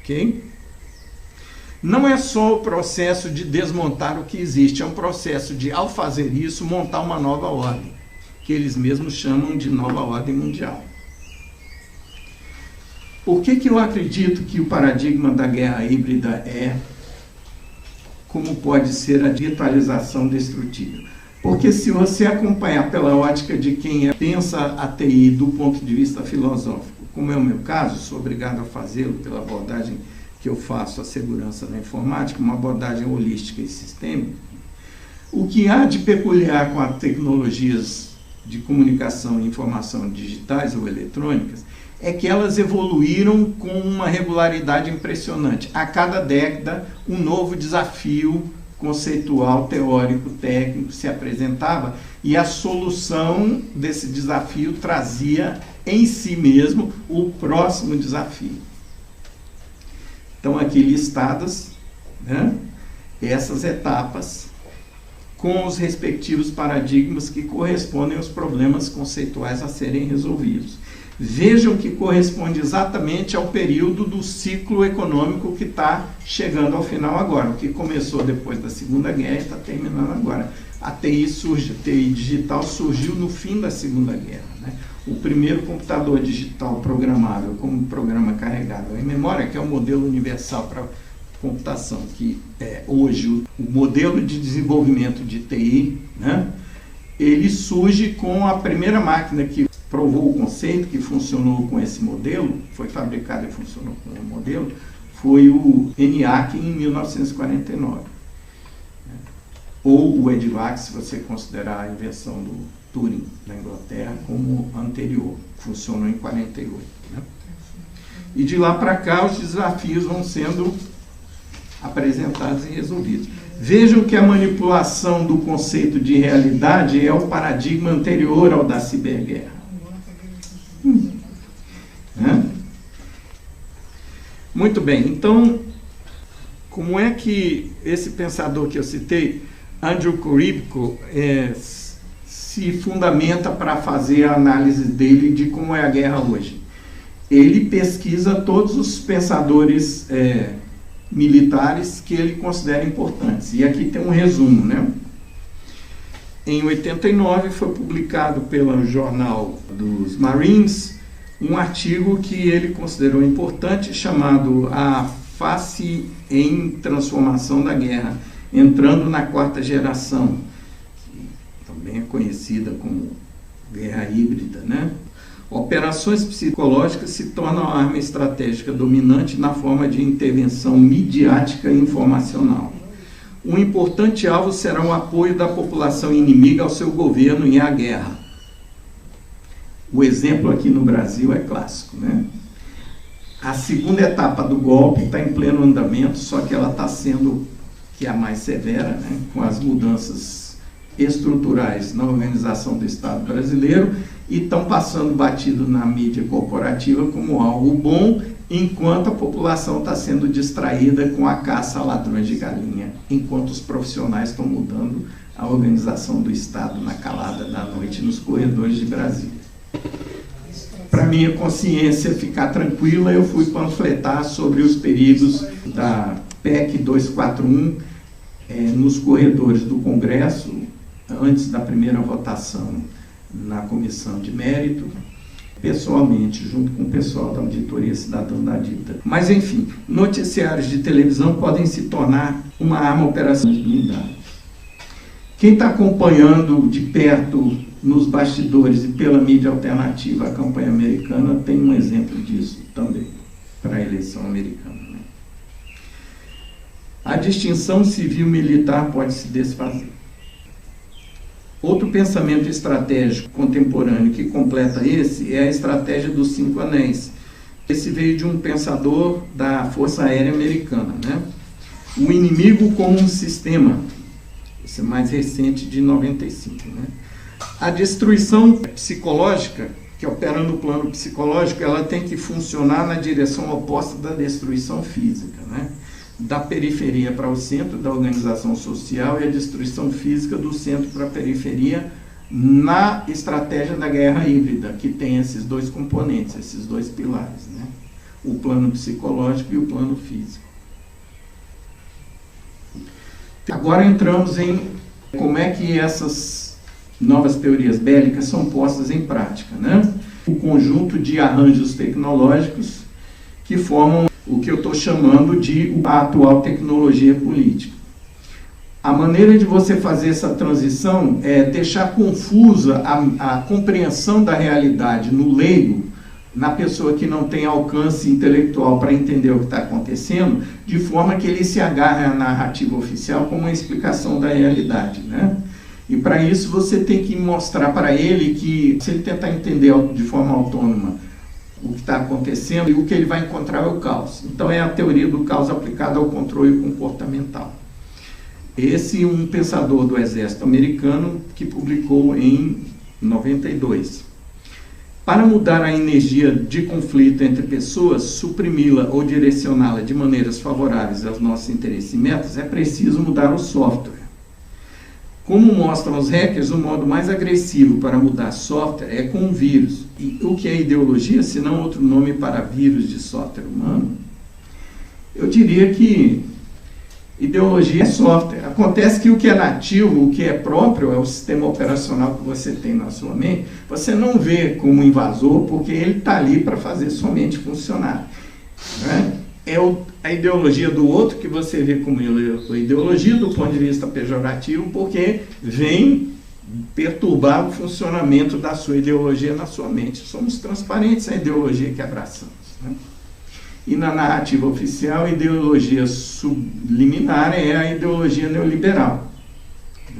Ok? Não é só o processo de desmontar o que existe, é um processo de, ao fazer isso, montar uma nova ordem, que eles mesmos chamam de nova ordem mundial. Por que eu acredito que o paradigma da guerra híbrida como pode ser a digitalização destrutiva? Porque se você acompanhar pela ótica de quem pensa a TI do ponto de vista filosófico, como é o meu caso, sou obrigado a fazê-lo pela abordagem que eu faço a segurança da informática, uma abordagem holística e sistêmica, o que há de peculiar com as tecnologias de comunicação e informação digitais ou eletrônicas é que elas evoluíram com uma regularidade impressionante. A cada década, um novo desafio conceitual, teórico, técnico se apresentava e a solução desse desafio trazia em si mesmo o próximo desafio. Então, aqui listadas, né, essas etapas com os respectivos paradigmas que correspondem aos problemas conceituais a serem resolvidos. Vejam que corresponde exatamente ao período do ciclo econômico que está chegando ao final agora. O que começou depois da Segunda Guerra está terminando agora. A TI digital surgiu no fim da Segunda Guerra, né? O primeiro computador digital programável como programa carregável em memória, que é o modelo universal para computação, que é hoje o modelo de desenvolvimento de TI, né? Ele surge com a primeira máquina que provou o conceito, que funcionou com esse modelo, foi fabricado e funcionou com o modelo, foi o ENIAC em 1949. Ou o EDIVAC, se você considerar a invenção do Turing na Inglaterra como anterior, funcionou em 48. Né? E de lá para cá os desafios vão sendo apresentados e resolvidos. Vejam que a manipulação do conceito de realidade é o paradigma anterior ao da ciberguerra. Né? Muito bem, então, como é que esse pensador que eu citei, Andrew Carribeco, se fundamenta para fazer a análise dele de como é a guerra hoje? Ele pesquisa todos os pensadores militares que ele considera importantes. E aqui tem um resumo, né? Em 89 foi publicado pelo Jornal dos Marines um artigo que ele considerou importante, chamado A Face em Transformação da Guerra, entrando na quarta geração, que também é conhecida como guerra híbrida, né? Operações psicológicas se tornam a arma estratégica dominante na forma de intervenção midiática e informacional. Um importante alvo será o apoio da população inimiga ao seu governo e à guerra. O exemplo aqui no Brasil é clássico, né? A segunda etapa do golpe está em pleno andamento, só que ela está sendo que é a mais severa, né, com as mudanças estruturais na organização do Estado brasileiro, e estão passando batido na mídia corporativa como algo bom, enquanto a população está sendo distraída com a caça a ladrões de galinha, enquanto os profissionais estão mudando a organização do Estado na calada da noite nos corredores de Brasília. Para minha consciência ficar tranquila, eu fui panfletar sobre os perigos da PEC 241 nos corredores do Congresso, antes da primeira votação na Comissão de Mérito, pessoalmente, junto com o pessoal da Auditoria Cidadã da Dita. Mas, enfim, noticiários de televisão podem se tornar uma arma operacional blindada. Quem está acompanhando de perto nos bastidores e pela mídia alternativa a campanha americana tem um exemplo disso também para a eleição americana, né? A distinção civil-militar pode se desfazer. Outro pensamento estratégico contemporâneo que completa esse é a estratégia dos 5 anéis. Esse veio de um pensador da Força Aérea Americana, né? O inimigo como um sistema. Esse é mais recente, de 95, né? A destruição psicológica, que opera no plano psicológico, ela tem que funcionar na direção oposta da destruição física, né? Da periferia para o centro da organização social e a destruição física do centro para a periferia na estratégia da guerra híbrida, que tem esses dois componentes, esses dois pilares, né? O plano psicológico e o plano físico. Agora entramos em como é que essas novas teorias bélicas são postas em prática, né? O conjunto de arranjos tecnológicos que formam o que eu estou chamando de a atual tecnologia política. A maneira de você fazer essa transição é deixar confusa a compreensão da realidade no leigo, na pessoa que não tem alcance intelectual para entender o que está acontecendo, de forma que ele se agarre à narrativa oficial como uma explicação da realidade, né? E para isso você tem que mostrar para ele que, se ele tentar entender de forma autônoma o que está acontecendo, o que ele vai encontrar é o caos. Então é a teoria do caos aplicada ao controle comportamental. Esse um pensador do Exército americano que publicou em 92. Para mudar a energia de conflito entre pessoas, suprimi-la ou direcioná-la de maneiras favoráveis aos nossos interesses e metas, é preciso mudar o software. Como mostram os hackers, o modo mais agressivo para mudar software é com um vírus. E o que é ideologia, se não outro nome para vírus de software humano? Eu diria que ideologia é software. Acontece que o que é nativo, o que é próprio, é o sistema operacional que você tem na sua mente, você não vê como invasor, porque ele está ali para fazer somente funcionar, né? É a ideologia do outro que você vê como ideologia do ponto de vista pejorativo, porque vem perturbar o funcionamento da sua ideologia na sua mente. Somos transparentes à ideologia que abraçamos, né? E na narrativa oficial, a ideologia subliminar é a ideologia neoliberal,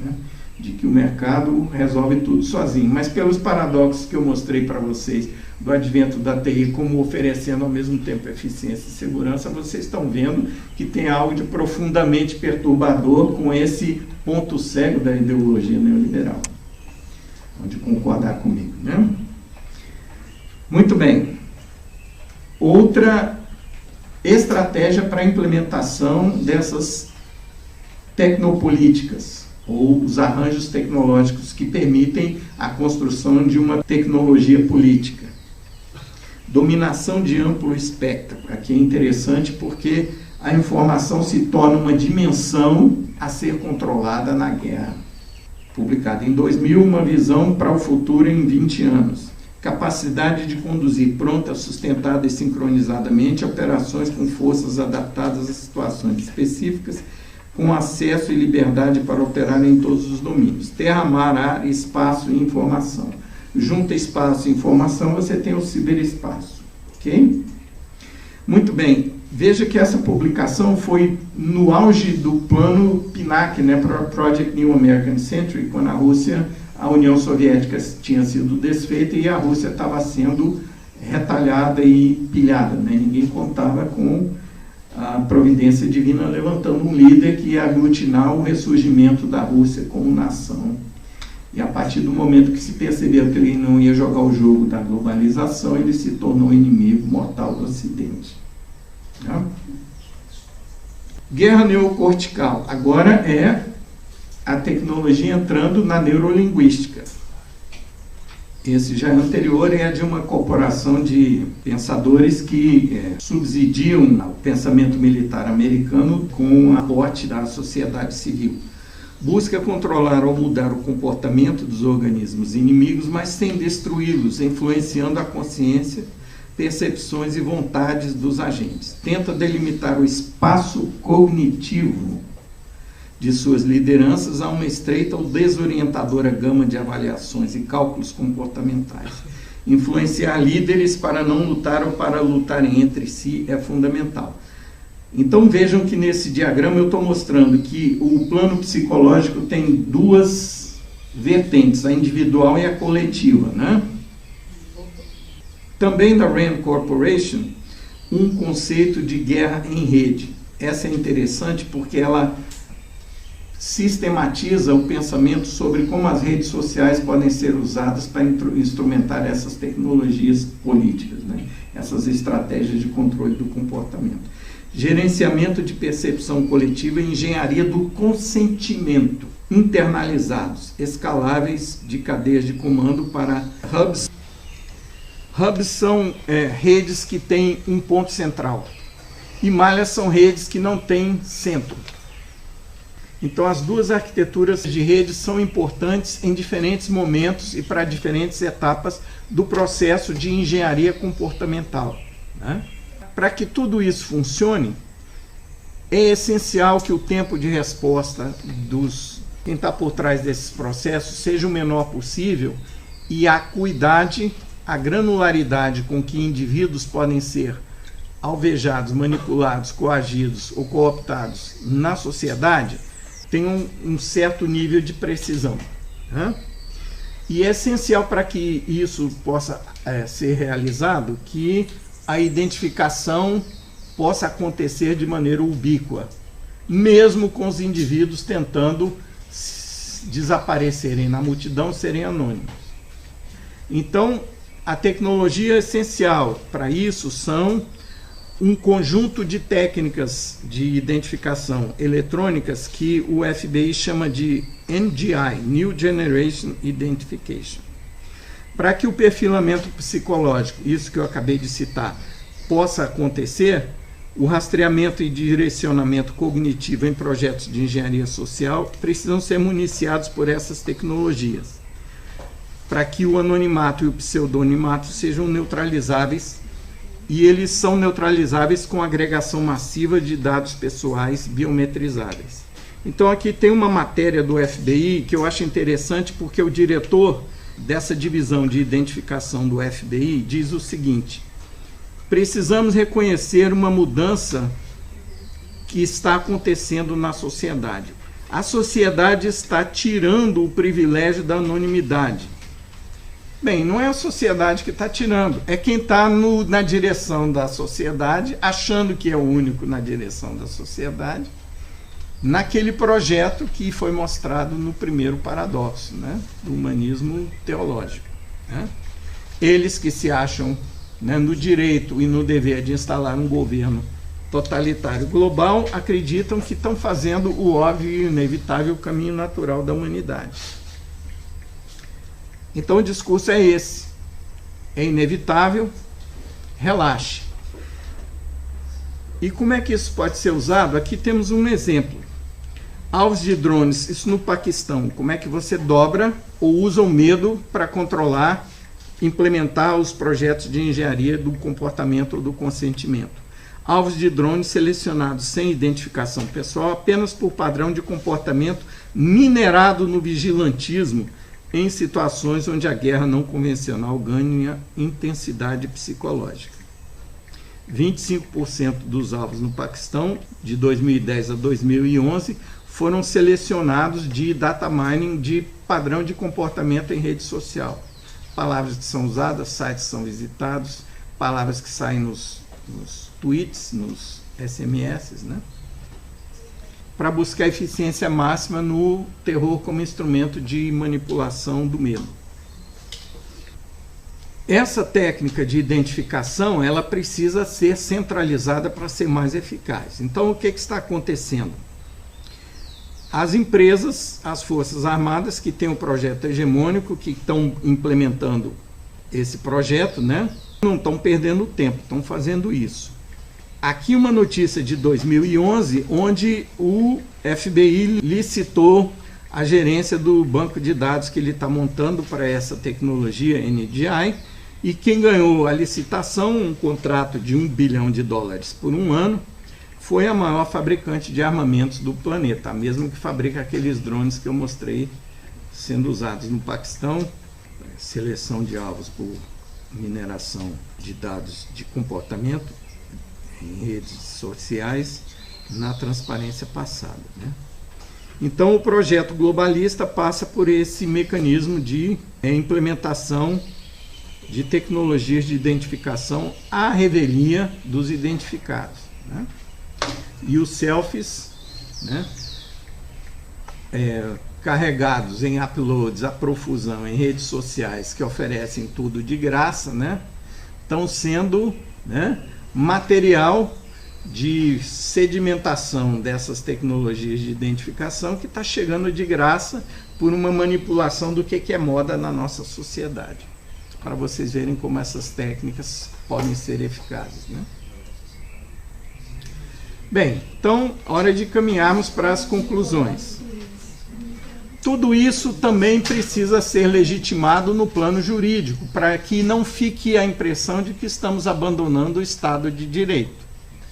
né? De que o mercado resolve tudo sozinho. Mas pelos paradoxos que eu mostrei para vocês do advento da TI como oferecendo ao mesmo tempo eficiência e segurança, vocês estão vendo que tem algo de profundamente perturbador com esse ponto cego da ideologia neoliberal. Pode concordar comigo, né? Muito bem. Outra estratégia para a implementação dessas tecnopolíticas, ou os arranjos tecnológicos que permitem a construção de uma tecnologia política. Dominação de amplo espectro. Aqui é interessante porque a informação se torna uma dimensão a ser controlada na guerra. Publicado em 2000, uma visão para o futuro em 20 anos. Capacidade de conduzir pronta, sustentada e sincronizadamente operações com forças adaptadas a situações específicas, com acesso e liberdade para operar em todos os domínios. Terra, mar, ar, espaço e informação. Junta espaço e informação, você tem o ciberespaço. Ok? Muito bem. Veja que essa publicação foi no auge do plano PNAC, né, Project New American Century, quando a União Soviética tinha sido desfeita e a Rússia estava sendo retalhada e pilhada, né? Ninguém contava com a providência divina levantando um líder que ia aglutinar o ressurgimento da Rússia como nação. E a partir do momento que se percebeu que ele não ia jogar o jogo da globalização, ele se tornou inimigo mortal do Ocidente. Tá? Guerra neurocortical. Agora é a tecnologia entrando na neurolinguística. Esse já é anterior, é de uma corporação de pensadores que subsidiam o pensamento militar americano com o aporte da sociedade civil. Busca controlar ou mudar o comportamento dos organismos inimigos, mas sem destruí-los, influenciando a consciência, percepções e vontades dos agentes. Tenta delimitar o espaço cognitivo de suas lideranças a uma estreita ou desorientadora gama de avaliações e cálculos comportamentais. Influenciar líderes para não lutar ou para lutarem entre si é fundamental. Então vejam que nesse diagrama eu estou mostrando que o plano psicológico tem duas vertentes, a individual e a coletiva, né? Também da Rand Corporation, um conceito de guerra em rede. Essa é interessante porque ela sistematiza o pensamento sobre como as redes sociais podem ser usadas para instrumentar essas tecnologias políticas, né? Essas estratégias de controle do comportamento. Gerenciamento de percepção coletiva e engenharia do consentimento, internalizados, escaláveis de cadeias de comando para hubs. Hubs são redes que têm um ponto central, e malhas são redes que não têm centro. Então, as duas arquiteturas de redes são importantes em diferentes momentos e para diferentes etapas do processo de engenharia comportamental, né? Para que tudo isso funcione, é essencial que o tempo de resposta quem está por trás desses processos seja o menor possível e a acuidade, a granularidade com que indivíduos podem ser alvejados, manipulados, coagidos ou cooptados na sociedade tem um certo nível de precisão, né? E é essencial para que isso possa ser realizado que a identificação possa acontecer de maneira ubíqua, mesmo com os indivíduos tentando desaparecerem na multidão, serem anônimos. Então, a tecnologia essencial para isso são um conjunto de técnicas de identificação eletrônicas que o FBI chama de NGI, New Generation Identification. Para que o perfilamento psicológico, isso que eu acabei de citar, possa acontecer, o rastreamento e direcionamento cognitivo em projetos de engenharia social precisam ser municiados por essas tecnologias, para que o anonimato e o pseudonimato sejam neutralizáveis, e eles são neutralizáveis com agregação massiva de dados pessoais biometrizáveis. Então aqui tem uma matéria do FBI que eu acho interessante porque o diretor dessa divisão de identificação do FBI diz o seguinte: precisamos reconhecer uma mudança que está acontecendo na sociedade. A sociedade está tirando o privilégio da anonimidade. Bem, não é a sociedade que está tirando, é quem está na direção da sociedade, achando que é o único na direção da sociedade, naquele projeto que foi mostrado no primeiro paradoxo, né, do humanismo teológico, né? Eles que se acham, né, no direito e no dever de instalar um governo totalitário global, acreditam que estão fazendo o óbvio e inevitável caminho natural da humanidade. Então o discurso é esse: é inevitável, relaxe. E como é que isso pode ser usado? Aqui temos um exemplo. Alvos de drones, isso no Paquistão. Como é que você dobra ou usa o medo para controlar, implementar os projetos de engenharia do comportamento ou do consentimento. Alvos de drones selecionados sem identificação pessoal, apenas por padrão de comportamento minerado no vigilantismo, em situações onde a guerra não convencional ganha intensidade psicológica. 25% dos alvos no Paquistão, de 2010 a 2011, foram selecionados de data mining de padrão de comportamento em rede social. Palavras que são usadas, sites são visitados, palavras que saem nos tweets, nos SMS, né? Para buscar eficiência máxima no terror como instrumento de manipulação do medo. Essa técnica de identificação, ela precisa ser centralizada para ser mais eficaz. Então, o que está acontecendo? As empresas, as Forças Armadas, que têm o projeto hegemônico, que estão implementando esse projeto, né, não estão perdendo tempo, estão fazendo isso. Aqui uma notícia de 2011, onde o FBI licitou a gerência do banco de dados que ele está montando para essa tecnologia NDI, e quem ganhou a licitação, um contrato de $1 bilhão por um ano, foi a maior fabricante de armamentos do planeta, a mesma que fabrica aqueles drones que eu mostrei sendo usados no Paquistão, seleção de alvos por mineração de dados de comportamento em redes sociais na transparência passada, né? Então o projeto globalista passa por esse mecanismo de implementação de tecnologias de identificação à revelia dos identificados, né? E os selfies, né, carregados em uploads à profusão em redes sociais que oferecem tudo de graça, né, estão sendo, né, material de sedimentação dessas tecnologias de identificação que está chegando de graça por uma manipulação do que é moda na nossa sociedade, para vocês verem como essas técnicas podem ser eficazes, né? Bem, então, hora de caminharmos para as conclusões. Tudo isso também precisa ser legitimado no plano jurídico, para que não fique a impressão de que estamos abandonando o Estado de Direito.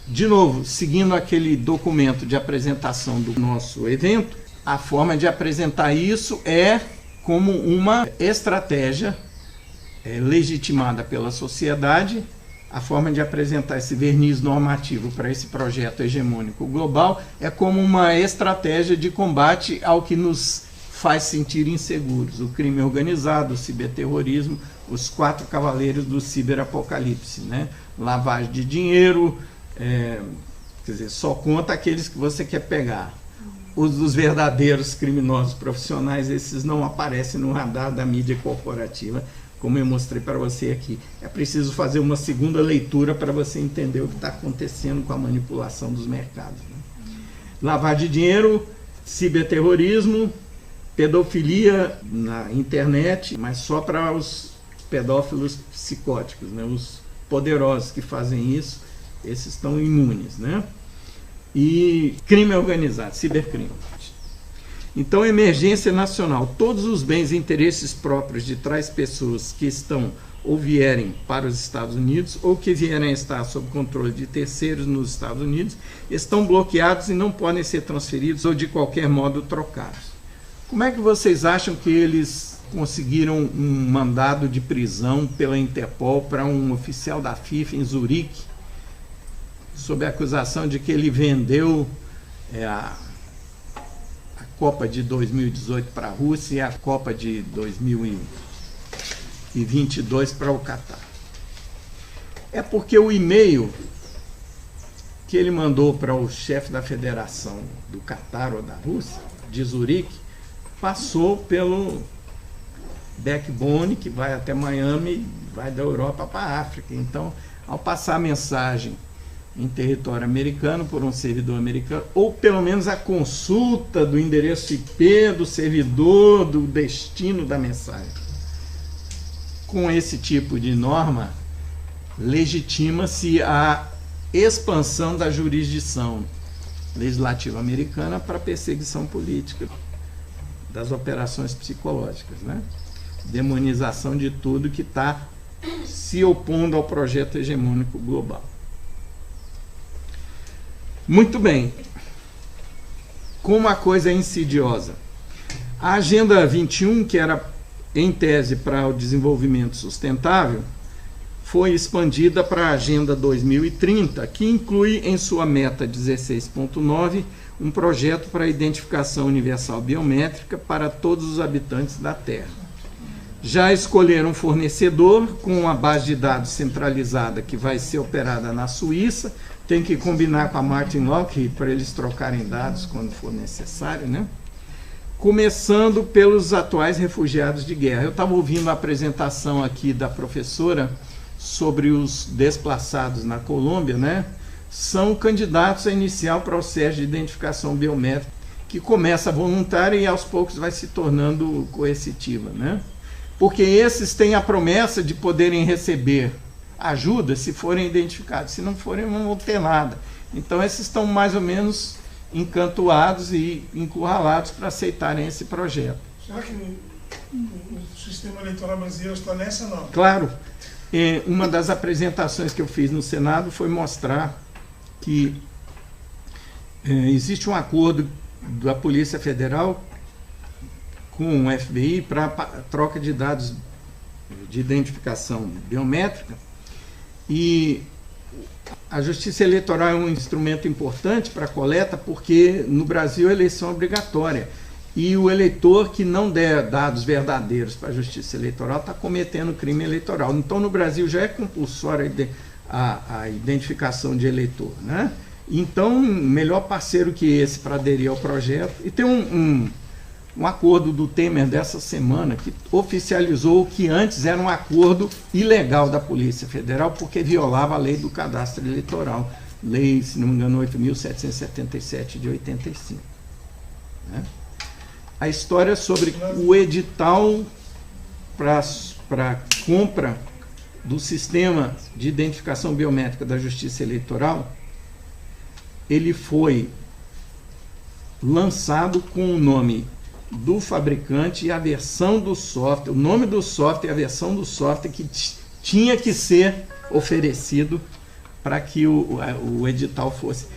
De novo, seguindo aquele documento de apresentação do nosso evento, a forma de apresentar isso é como uma estratégia legitimada pela sociedade. A forma de apresentar esse verniz normativo para esse projeto hegemônico global é como uma estratégia de combate ao que nos faz sentir inseguros: o crime organizado, o ciberterrorismo, os 4 cavaleiros do ciberapocalipse, né? Lavagem de dinheiro, quer dizer, só conta aqueles que você quer pegar. Os verdadeiros criminosos profissionais, esses não aparecem no radar da mídia corporativa, como eu mostrei para você aqui. É preciso fazer uma segunda leitura para você entender o que está acontecendo com a manipulação dos mercados, né? Lavagem de dinheiro, ciberterrorismo, pedofilia na internet, mas só para os pedófilos psicóticos, né? Os poderosos que fazem isso, esses estão imunes, né? E crime organizado, cibercrime. Então, emergência nacional: todos os bens e interesses próprios de tais pessoas que estão ou vierem para os Estados Unidos ou que vierem a estar sob controle de terceiros nos Estados Unidos estão bloqueados e não podem ser transferidos ou de qualquer modo trocados. Como é que vocês acham que eles conseguiram um mandado de prisão pela Interpol para um oficial da FIFA em Zurique, sob a acusação de que ele vendeu a Copa de 2018 para a Rússia e a Copa de 2022 para o Catar? É porque o e-mail que ele mandou para o chefe da federação do Catar ou da Rússia, de Zurique, passou pelo backbone que vai até Miami, vai da Europa para a África. Então, ao passar a mensagem em território americano por um servidor americano, ou pelo menos a consulta do endereço IP do servidor, do destino da mensagem, com esse tipo de norma, legitima-se a expansão da jurisdição legislativa americana para perseguição política das operações psicológicas, né? Demonização de tudo que está se opondo ao projeto hegemônico global. Muito bem. Como a coisa é insidiosa. A Agenda 21, que era em tese para o desenvolvimento sustentável, foi expandida para a Agenda 2030, que inclui em sua meta 16.9 um projeto para a identificação universal biométrica para todos os habitantes da Terra. Já escolheram um fornecedor com uma base de dados centralizada que vai ser operada na Suíça, tem que combinar com a Martin Lockheed para eles trocarem dados quando for necessário, né? Começando pelos atuais refugiados de guerra. Eu estava ouvindo a apresentação aqui da professora sobre os desplaçados na Colômbia, né? São candidatos a iniciar o processo de identificação biométrica, que começa voluntária e aos poucos vai se tornando coercitiva, né? Porque esses têm a promessa de poderem receber ajuda se forem identificados, se não forem não vão ter nada. Então esses estão mais ou menos encantoados e encurralados para aceitarem esse projeto. Será que o sistema eleitoral brasileiro está nessa, não? Claro. Uma das apresentações que eu fiz no Senado foi mostrar que existe um acordo da Polícia Federal com o FBI para troca de dados de identificação biométrica, e a Justiça Eleitoral é um instrumento importante para a coleta, porque no Brasil a eleição é obrigatória, e o eleitor que não der dados verdadeiros para a Justiça Eleitoral está cometendo crime eleitoral. Então no Brasil já é compulsória a identificação de eleitor, né? Então, melhor parceiro que esse para aderir ao projeto. E tem um acordo do Temer dessa semana que oficializou o que antes era um acordo ilegal da Polícia Federal, porque violava a lei do cadastro eleitoral, lei, se não me engano, 8.777 de 85. Né? A história sobre o edital para compra do sistema de identificação biométrica da Justiça Eleitoral, ele foi lançado com o nome do fabricante e a versão do software, o nome do software e a versão do software que tinha que ser oferecido para que o edital fosse.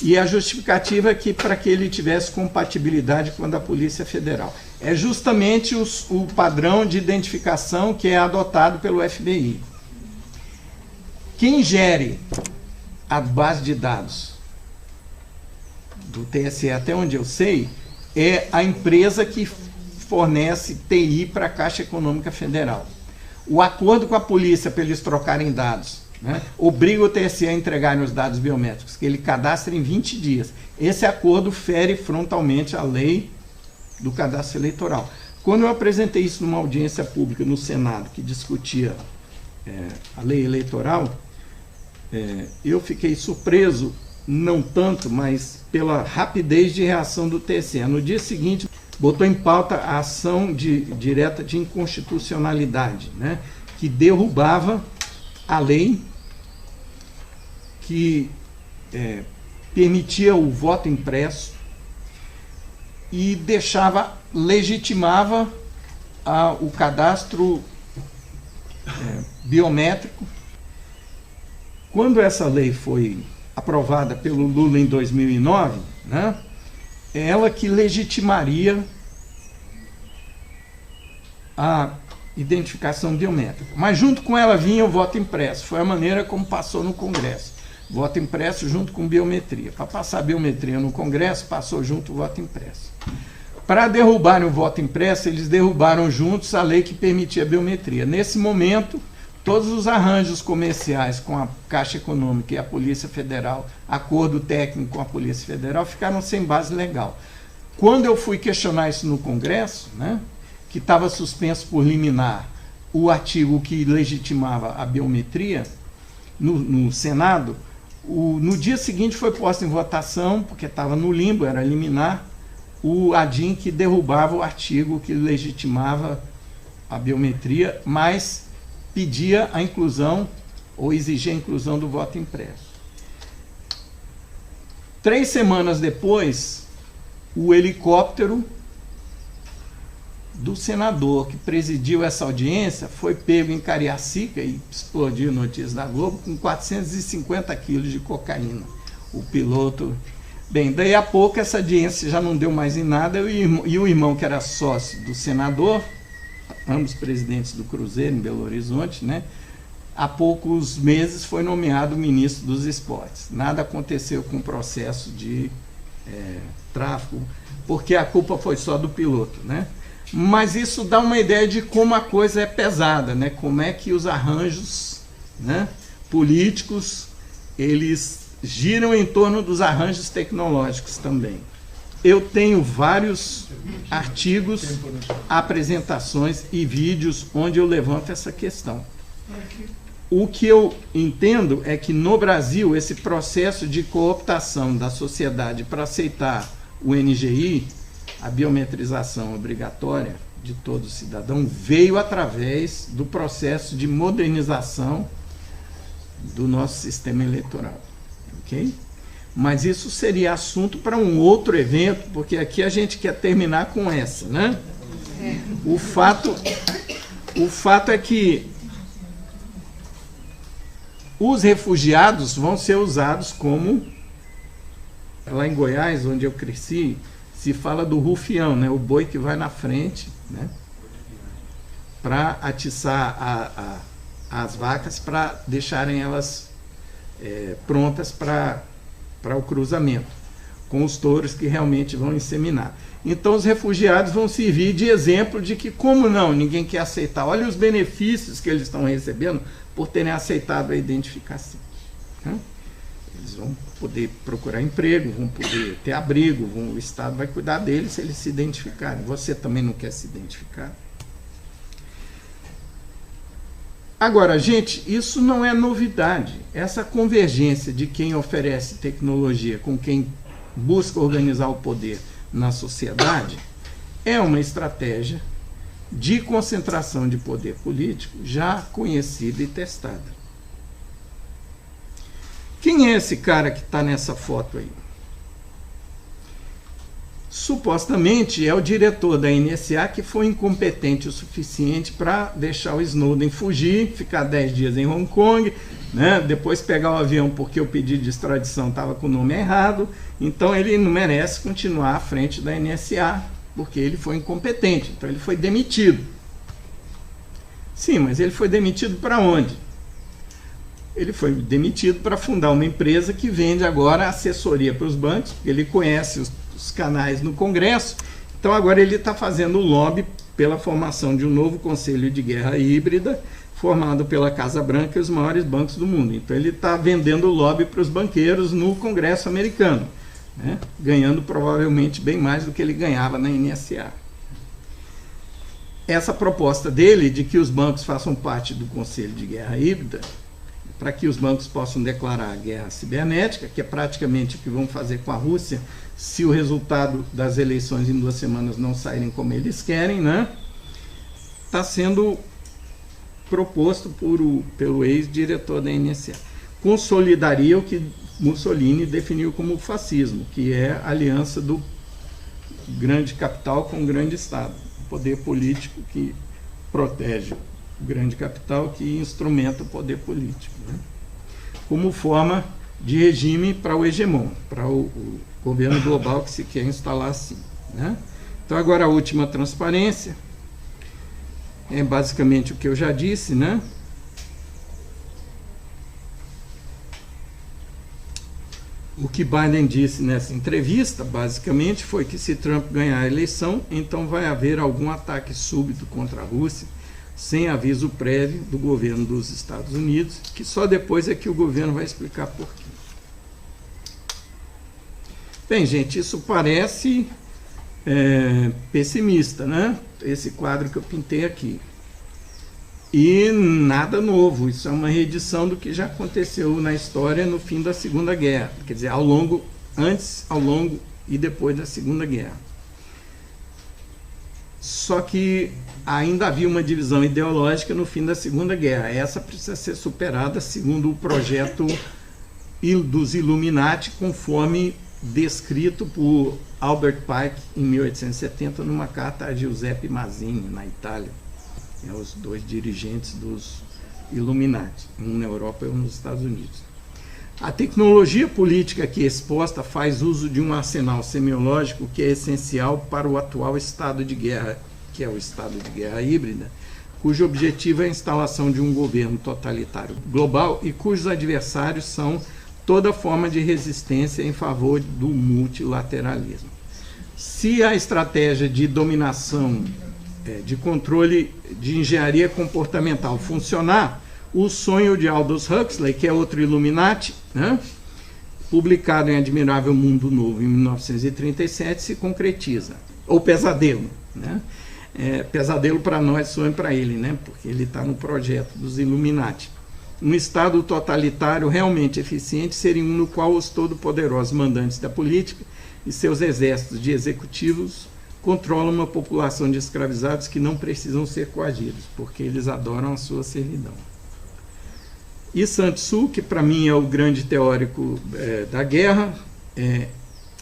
E a justificativa é que para que ele tivesse compatibilidade com a da Polícia Federal. É justamente o padrão de identificação que é adotado pelo FBI. Quem gere a base de dados do TSE, até onde eu sei, é a empresa que fornece TI para a Caixa Econômica Federal. O acordo com a polícia para eles trocarem dados, né, obriga o TSE a entregarem os dados biométricos, que ele cadastra em 20 dias. Esse acordo fere frontalmente a lei do cadastro eleitoral. Quando eu apresentei isso numa audiência pública no Senado, que discutia a lei eleitoral, eu fiquei surpreso, não tanto, mas pela rapidez de reação do TSE. No dia seguinte, botou em pauta a ação direta de inconstitucionalidade, né, que derrubava a lei que permitia o voto impresso e legitimava o cadastro biométrico. Quando essa lei foi aprovada pelo Lula em 2009, né, é ela que legitimaria a identificação biométrica. Mas junto com ela vinha o voto impresso. Foi a maneira como passou no Congresso. Voto impresso junto com biometria. Para passar a biometria no Congresso, passou junto o voto impresso. Para derrubarem o voto impresso, eles derrubaram juntos a lei que permitia a biometria. Nesse momento, todos os arranjos comerciais com a Caixa Econômica e a Polícia Federal, acordo técnico com a Polícia Federal, ficaram sem base legal. Quando eu fui questionar isso no Congresso, né, que estava suspenso por liminar o artigo que legitimava a biometria, no Senado, no dia seguinte foi posto em votação, porque estava no limbo, era liminar, o ADIM que derrubava o artigo que legitimava a biometria, mas pedia a inclusão, ou exigia a inclusão do voto impresso. 3 semanas depois, o helicóptero do senador que presidiu essa audiência foi pego em Cariacica, e explodiu notícias da Globo, com 450 quilos de cocaína. O piloto... Bem, daí a pouco essa audiência já não deu mais em nada, e o irmão que era sócio do senador, ambos presidentes do Cruzeiro em Belo Horizonte, né, há poucos meses foi nomeado ministro dos esportes. Nada aconteceu com o processo de tráfico, porque a culpa foi só do piloto, né? Mas isso dá uma ideia de como a coisa é pesada, né? Como é que os arranjos, né, políticos, eles giram em torno dos arranjos tecnológicos também. Eu tenho vários artigos, apresentações e vídeos onde eu levanto essa questão. O que eu entendo é que no Brasil esse processo de cooptação da sociedade para aceitar o NGI, a biometrização obrigatória de todo cidadão, veio através do processo de modernização do nosso sistema eleitoral. Ok? Mas isso seria assunto para um outro evento, porque aqui a gente quer terminar com essa, né? O fato é que os refugiados vão ser usados como, lá em Goiás, onde eu cresci, se fala do rufião, né? O boi que vai na frente, né? Para atiçar as vacas, para deixarem elas prontas para o cruzamento, com os touros que realmente vão inseminar. Então os refugiados vão servir de exemplo de que, como não, ninguém quer aceitar. Olha os benefícios que eles estão recebendo por terem aceitado a identificação. Né? Eles vão poder procurar emprego, vão poder ter abrigo, o Estado vai cuidar deles se eles se identificarem. Você também não quer se identificar? Agora, gente, isso não é novidade. Essa convergência de quem oferece tecnologia com quem busca organizar o poder na sociedade é uma estratégia de concentração de poder político já conhecida e testada. Quem é esse cara que está nessa foto aí? Supostamente é o diretor da NSA que foi incompetente o suficiente para deixar o Snowden fugir, ficar 10 dias em Hong Kong, né? Depois pegar o avião porque o pedido de extradição estava com o nome errado, então ele não merece continuar à frente da NSA, porque ele foi incompetente, então ele foi demitido. Sim, mas ele foi demitido para onde? Ele foi demitido para fundar uma empresa que vende agora assessoria para os bancos, porque ele conhece os canais no Congresso, então agora ele está fazendo o lobby pela formação de um novo Conselho de Guerra Híbrida, formado pela Casa Branca e os maiores bancos do mundo. Então ele está vendendo o lobby para os banqueiros no Congresso americano, né? Ganhando provavelmente bem mais do que ele ganhava na NSA. Essa proposta dele de que os bancos façam parte do Conselho de Guerra Híbrida, para que os bancos possam declarar a guerra cibernética, que é praticamente o que vão fazer com a Rússia, se o resultado das eleições em 2 semanas não saírem como eles querem, né? Está sendo proposto pelo ex-diretor da NSA. Consolidaria o que Mussolini definiu como fascismo, que é a aliança do grande capital com o grande Estado, o poder político que protege o grande capital, que instrumenta o poder político, né? Como forma de regime para o hegemon, para o governo global que se quer instalar assim, né? Então agora a última transparência é basicamente o que eu já disse, né? O que Biden disse nessa entrevista, basicamente, foi que se Trump ganhar a eleição, então vai haver algum ataque súbito contra a Rússia, sem aviso prévio do governo dos Estados Unidos, que só depois é que o governo vai explicar por quê. Bem, gente, isso parece pessimista, né? Esse quadro que eu pintei aqui. E nada novo, isso é uma reedição do que já aconteceu na história no fim da Segunda Guerra, quer dizer, antes, ao longo e depois da Segunda Guerra. Só que ainda havia uma divisão ideológica no fim da Segunda Guerra. Essa precisa ser superada segundo o projeto dos Illuminati, conforme descrito por Albert Pike em 1870 numa carta a Giuseppe Mazzini, na Itália. Os 2 dirigentes dos Illuminati, um na Europa e um nos Estados Unidos. A tecnologia política aqui exposta faz uso de um arsenal semiológico que é essencial para o atual estado de guerra, que é o estado de guerra híbrida, cujo objetivo é a instalação de um governo totalitário global e cujos adversários são toda forma de resistência em favor do multilateralismo. Se a estratégia de dominação, de controle de engenharia comportamental funcionar, o sonho de Aldous Huxley, que é outro Illuminati, né, publicado em Admirável Mundo Novo, em 1937, se concretiza. Ou Pesadelo, né? Pesadelo para nós, sonho para ele, né? Porque ele está no projeto dos Illuminati. Um Estado totalitário realmente eficiente seria um no qual os todo-poderosos mandantes da política e seus exércitos de executivos controlam uma população de escravizados que não precisam ser coagidos, porque eles adoram a sua servidão. E Sun Tzu, que para mim é o grande teórico da guerra,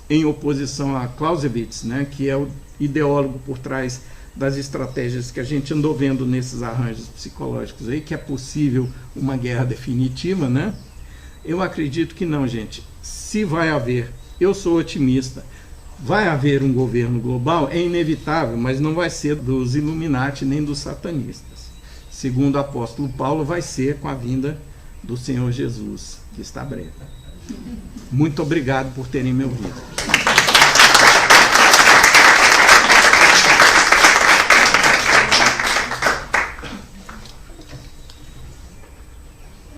em oposição a Clausewitz, né, que é o ideólogo por trás das estratégias que a gente andou vendo nesses arranjos psicológicos aí, que é possível uma guerra definitiva, né? Eu acredito que não, gente. Se vai haver, eu sou otimista, vai haver um governo global, é inevitável, mas não vai ser dos Illuminati nem dos satanistas. Segundo o apóstolo Paulo, vai ser com a vinda do Senhor Jesus, que está breve. Muito obrigado por terem me ouvido.